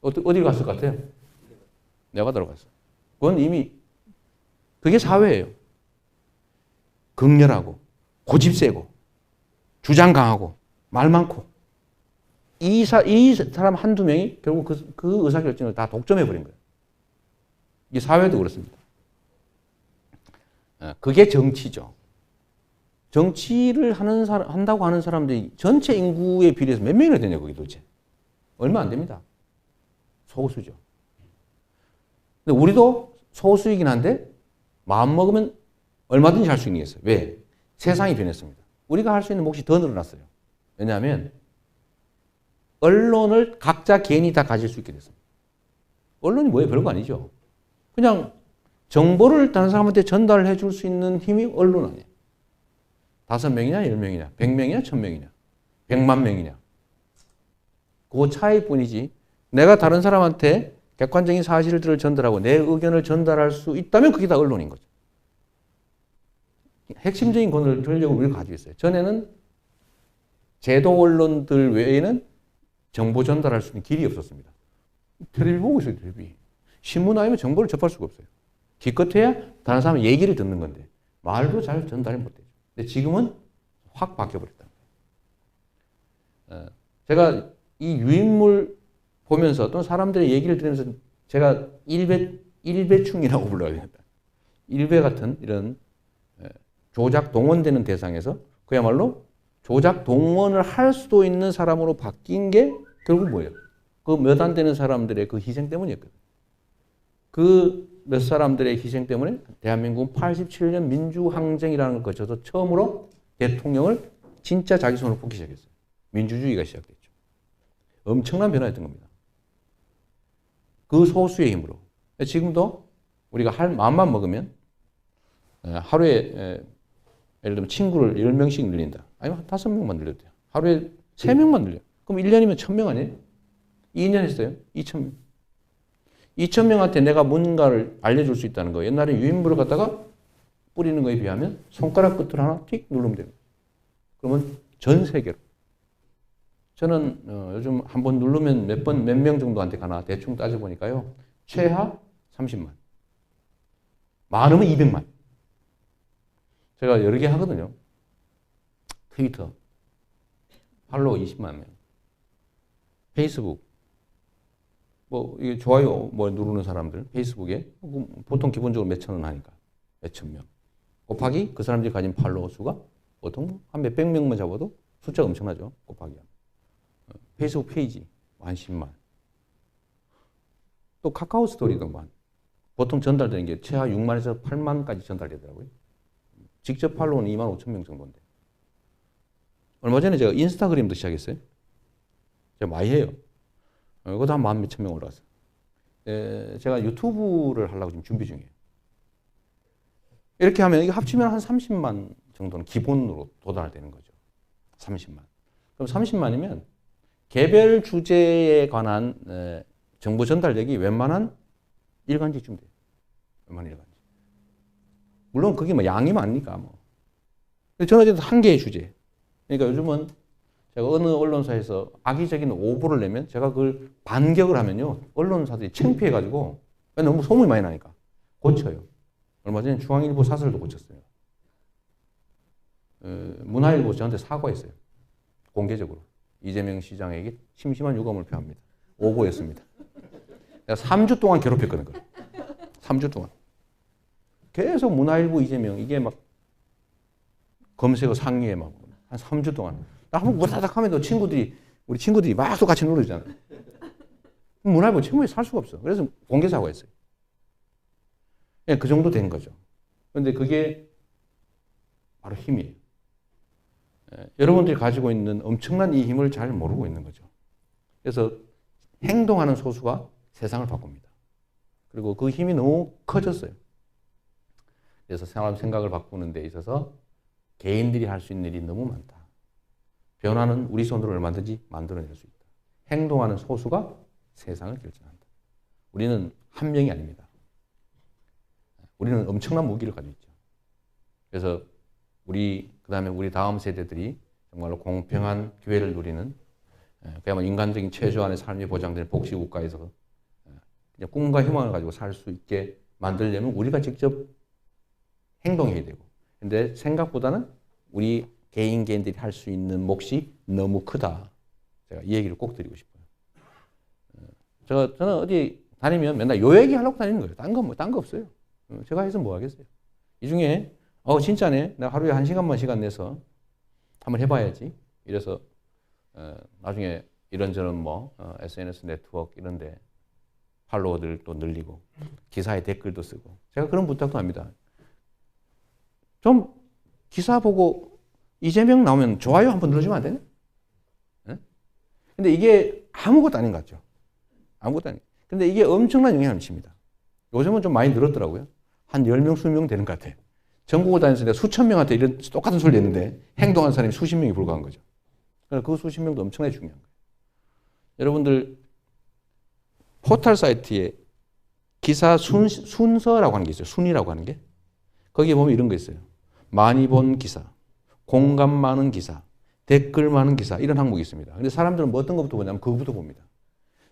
어디로 갔을 것 같아요? 내가 들어갔어. 그건 이미, 그게 사회예요. 극렬하고 고집 세고 주장 강하고 말 많고 이 사람 한두 명이 결국 그 의사결정을 다 독점해 버린 거예요. 이 사회도 그렇습니다. 그게 정치죠. 정치를 한다고 하는 사람들이 전체 인구에 비례해서 몇 명이나 되냐, 그게 도대체. 얼마 안 됩니다. 소수죠. 근데 우리도 소수이긴 한데, 마음 먹으면 얼마든지 할 수 있는 게 있어요. 왜? 세상이 변했습니다. 우리가 할 수 있는 몫이 더 늘어났어요. 왜냐하면, 언론을 각자 개인이 다 가질 수 있게 됐습니다. 언론이 뭐예요? 별거 아니죠. 그냥 정보를 다른 사람한테 전달해 줄 수 있는 힘이 언론 아니에요. 5명이냐, 10명이냐, 100명이냐, 1000명이냐, 100만 명이냐. 그 차이뿐이지. 내가 다른 사람한테 객관적인 사실들을 전달하고 내 의견을 전달할 수 있다면 그게 다 언론인 거죠. 핵심적인 권력을 우리가 가지고 있어요. 전에는 제도 언론들 외에는 정보 전달할 수 있는 길이 없었습니다. 텔레비 보고 있어요, 텔레비. 신문 아니면 정보를 접할 수가 없어요. 기껏해야 다른 사람의 얘기를 듣는 건데 말도 잘 전달이 못되죠. 근데 지금은 확 바뀌어버렸다. 제가 이 유인물 보면서 또 사람들의 얘기를 들으면서 제가 일배충이라고 불러야 된다. 일배 같은 이런 조작 동원되는 대상에서 그야말로 조작 동원을 할 수도 있는 사람으로 바뀐 게 결국 뭐예요? 그 몇 안 되는 사람들의 그 희생 때문이었거든요. 그 몇 사람들의 희생 때문에 대한민국은 87년 민주항쟁이라는 걸 거쳐서 처음으로 대통령을 진짜 자기 손으로 뽑기 시작했어요. 민주주의가 시작됐죠. 엄청난 변화였던 겁니다. 그 소수의 힘으로. 지금도 우리가 할 마음만 먹으면 하루에 예를 들면 친구를 10명씩 늘린다. 아니면 5명만 늘려도 돼요. 하루에 3명만 늘려요. 그럼 1년이면 1000명 아니에요? 2년 했어요. 2000명. 2000명한테 내가 뭔가를 알려줄 수 있다는 거예요. 옛날에 유인물을 갖다가 뿌리는 거에 비하면 손가락 끝을 하나 틱 누르면 됩니다. 그러면 전 세계로. 저는 요즘 한번 누르면 몇 명 정도한테 가나 대충 따져보니까요. 최하 30만. 많으면 200만. 제가 여러 개 하거든요. 트위터. 팔로워 20만 명. 페이스북. 뭐, 이게 좋아요, 뭐, 누르는 사람들, 페이스북에, 보통 기본적으로 몇천 원 하니까, 몇천 명. 곱하기 그 사람들이 가진 팔로워 수가 보통 한 몇백 명만 잡아도 숫자가 엄청나죠. 곱하기. 페이스북 페이지, 10,000만. 또 카카오 스토리도 만. 보통 전달되는 게 최하 6만에서 8만까지 전달되더라고요. 직접 팔로우는 25,000명 정도인데. 얼마 전에 제가 인스타그램도 시작했어요. 제가 많이 해요. 그것도 한 10,000 몇천 명 올라갔어요. 제가 유튜브를 하려고 지금 준비 중이에요. 이렇게 하면 이거 합치면 한 30만 정도는 기본으로 도달이 되는 거죠. 30만. 그럼 30만이면 개별 주제에 관한 정보 전달력이 웬만한 일간지쯤 돼요. 웬만한 일간지. 물론 그게 뭐 양이 많으니까 뭐. 저는 어쨌든 한 개의 주제. 그러니까 요즘은 제가 어느 언론사에서 악의적인 오보를 내면 제가 그걸 반격을 하면요. 언론사들이 창피해가지고 너무 소문이 많이 나니까 고쳐요. 얼마 전에 중앙일보 사설도 고쳤어요. 문화일보 저한테 사과했어요. 공개적으로. 이재명 시장에게 심심한 유감을 표합니다. 오보였습니다. 내가 3주 동안 괴롭혔거든. 3주 동안. 계속 문화일보 이재명 이게 막 검색어 상위에 막 한 3주 동안. 나 한번 무다닥 하면 우리 친구들이 막 또 같이 누르잖아. 문화일보 친구에 살 수가 없어. 그래서 공개 사과했어요. 예, 그 정도 된 거죠. 그런데 그게 바로 힘이에요. 여러분들이 가지고 있는 엄청난 이 힘을 잘 모르고 있는 거죠. 그래서 행동하는 소수가 세상을 바꿉니다. 그리고 그 힘이 너무 커졌어요. 그래서 사람 생각을 바꾸는 데 있어서 개인들이 할 수 있는 일이 너무 많다. 변화는 우리 손으로 얼마든지 만들어낼 수 있다. 행동하는 소수가 세상을 결정한다. 우리는 한 명이 아닙니다. 우리는 엄청난 무기를 가지고 있죠. 그래서 그다음에 우리 다음 세대들이 정말로 공평한 기회를 누리는 그야말로 인간적인 최소한의 삶이 보장되는 복지국가에서 그냥 꿈과 희망을 가지고 살 수 있게 만들려면 우리가 직접 행동해야 되고 근데 생각보다는 우리 개인들이 할 수 있는 몫이 너무 크다. 제가 이 얘기를 꼭 드리고 싶어요. 저는 어디 다니면 맨날 요 얘기 하려고 다니는 거예요. 딴 거 없어요. 제가 해서 뭐 하겠어요. 이 중에, 진짜네. 내가 하루에 1시간만 시간 내서 한번 해봐야지. 이래서, 나중에 이런저런 SNS 네트워크 이런데 팔로워들도 늘리고, 기사에 댓글도 쓰고. 제가 그런 부탁도 합니다. 좀 기사 보고 이재명 나오면 좋아요 한번 눌러주면 안 되나? 네? 근데 이게 아무것도 아닌 것 같죠? 아무것도 아닌. 근데 이게 엄청난 영향을 미칩니다. 요즘은 좀 많이 늘었더라고요. 한 10명, 20명 되는 것 같아. 전국을 다니면서 내가 수천 명한테 이런 똑같은 소리 했는데 행동한 사람이 수십 명이 불과한 거죠. 그러니까 그 수십 명도 엄청나게 중요한 거예요. 여러분들 포털 사이트에 기사 순서라고 하는 게 있어요. 순위라고 하는 게. 거기에 보면 이런 거 있어요. 많이 본 기사, 공감 많은 기사, 댓글 많은 기사 이런 항목이 있습니다. 근데 사람들은 뭐 어떤 것부터 보냐면 그거부터 봅니다.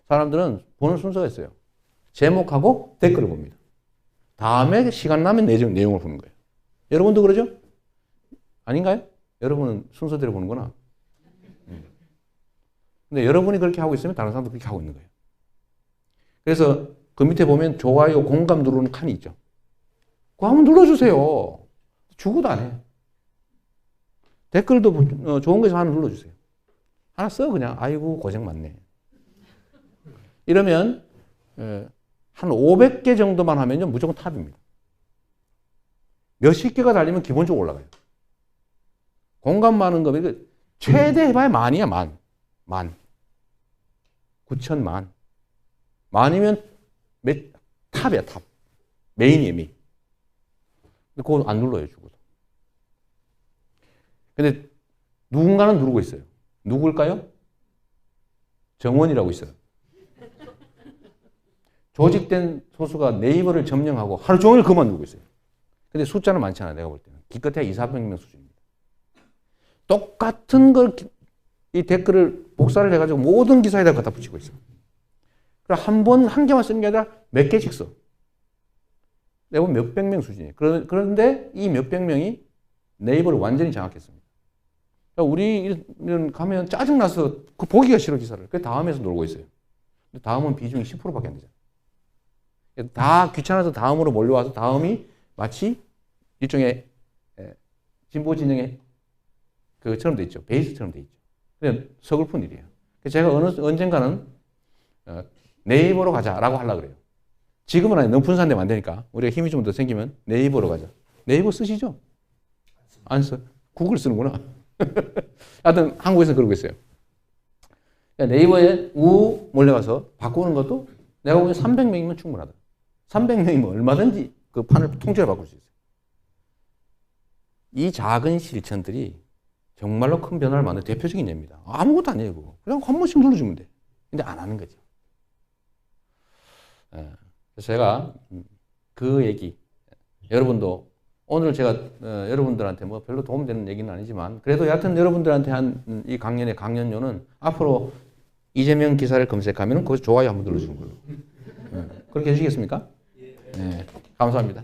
사람들은 보는 순서가 있어요. 제목하고 댓글을 봅니다. 다음에 시간 나면 내용을 보는 거예요. 여러분도 그러죠? 아닌가요? 여러분은 순서대로 보는구나. 근데 여러분이 그렇게 하고 있으면 다른 사람도 그렇게 하고 있는 거예요. 그래서 그 밑에 보면 좋아요, 공감 누르는 칸이 있죠. 그거 한번 눌러주세요. 죽어도 안 해. 댓글도 좋은 거에서 하나 눌러주세요. 하나 써 그냥. 아이고 고생 많네. 이러면 한 500개 정도만 하면요 무조건 탑입니다. 몇십 개가 달리면 기본적으로 올라가요. 공감 많은 거 최대 해봐야 만이야 만. 9천만. 만이면 탑이야 탑. 메인이에요 메인. 근데 그거 안 눌러요 죽어도. 근데 누군가는 누르고 있어요. 누굴까요? 정원이라고 있어요. 조직된 소수가 네이버를 점령하고 하루 종일 그만 누르고 있어요. 근데 숫자는 많지 않아요. 내가 볼 때는. 기껏해야 200~400명 수준입니다. 똑같은 걸 이 댓글을 복사를 해가지고 모든 기사에다 갖다 붙이고 있어요. 그럼 한 개만 쓰는 게 아니라 몇 개씩 써. 내가 보면 몇백 명 수준이에요. 그런데 이 몇백 명이 네이버를 완전히 장악했습니다. 우리는 가면 짜증나서 그 보기가 싫어 기사를. 그 다음에서 놀고 있어요. 근데 다음은 비중이 10%밖에 안 되잖아요. 다 귀찮아서 다음으로 몰려와서 다음이 마치 일종의 진보 진영의 그처럼 돼 있죠. 베이스처럼 돼 있죠. 그냥 서글픈 일이에요. 제가 언젠가는 네이버로 가자라고 하려고 그래요. 지금은 아니 너무 분산되면 안 되니까 우리가 힘이 좀 더 생기면 네이버로 가자. 네이버 쓰시죠? 안 써. 구글 쓰는구나. 하여튼 한국에서 그러고 있어요. 네이버에 몰려가서 바꾸는 것도 내가 보기엔 300명이면 충분하다. 300명이면 얼마든지 그 판을 통째로 바꿀 수 있어요. 이 작은 실천들이 정말로 큰 변화를 만드는 대표적인 예입니다. 아무것도 아니에요, 그거. 그냥 한 번씩 눌러주면 돼. 근데 안 하는 거죠. 그래서 제가 그 얘기, 여러분도 오늘 제가 여러분들한테 뭐 별로 도움되는 얘기는 아니지만 그래도 여하튼 여러분들한테 한 이 강연의 강연료는 앞으로 이재명 기사를 검색하면 거기서 좋아요 한번 눌러주는 걸로. 그렇게 해주시겠습니까? 네, 감사합니다.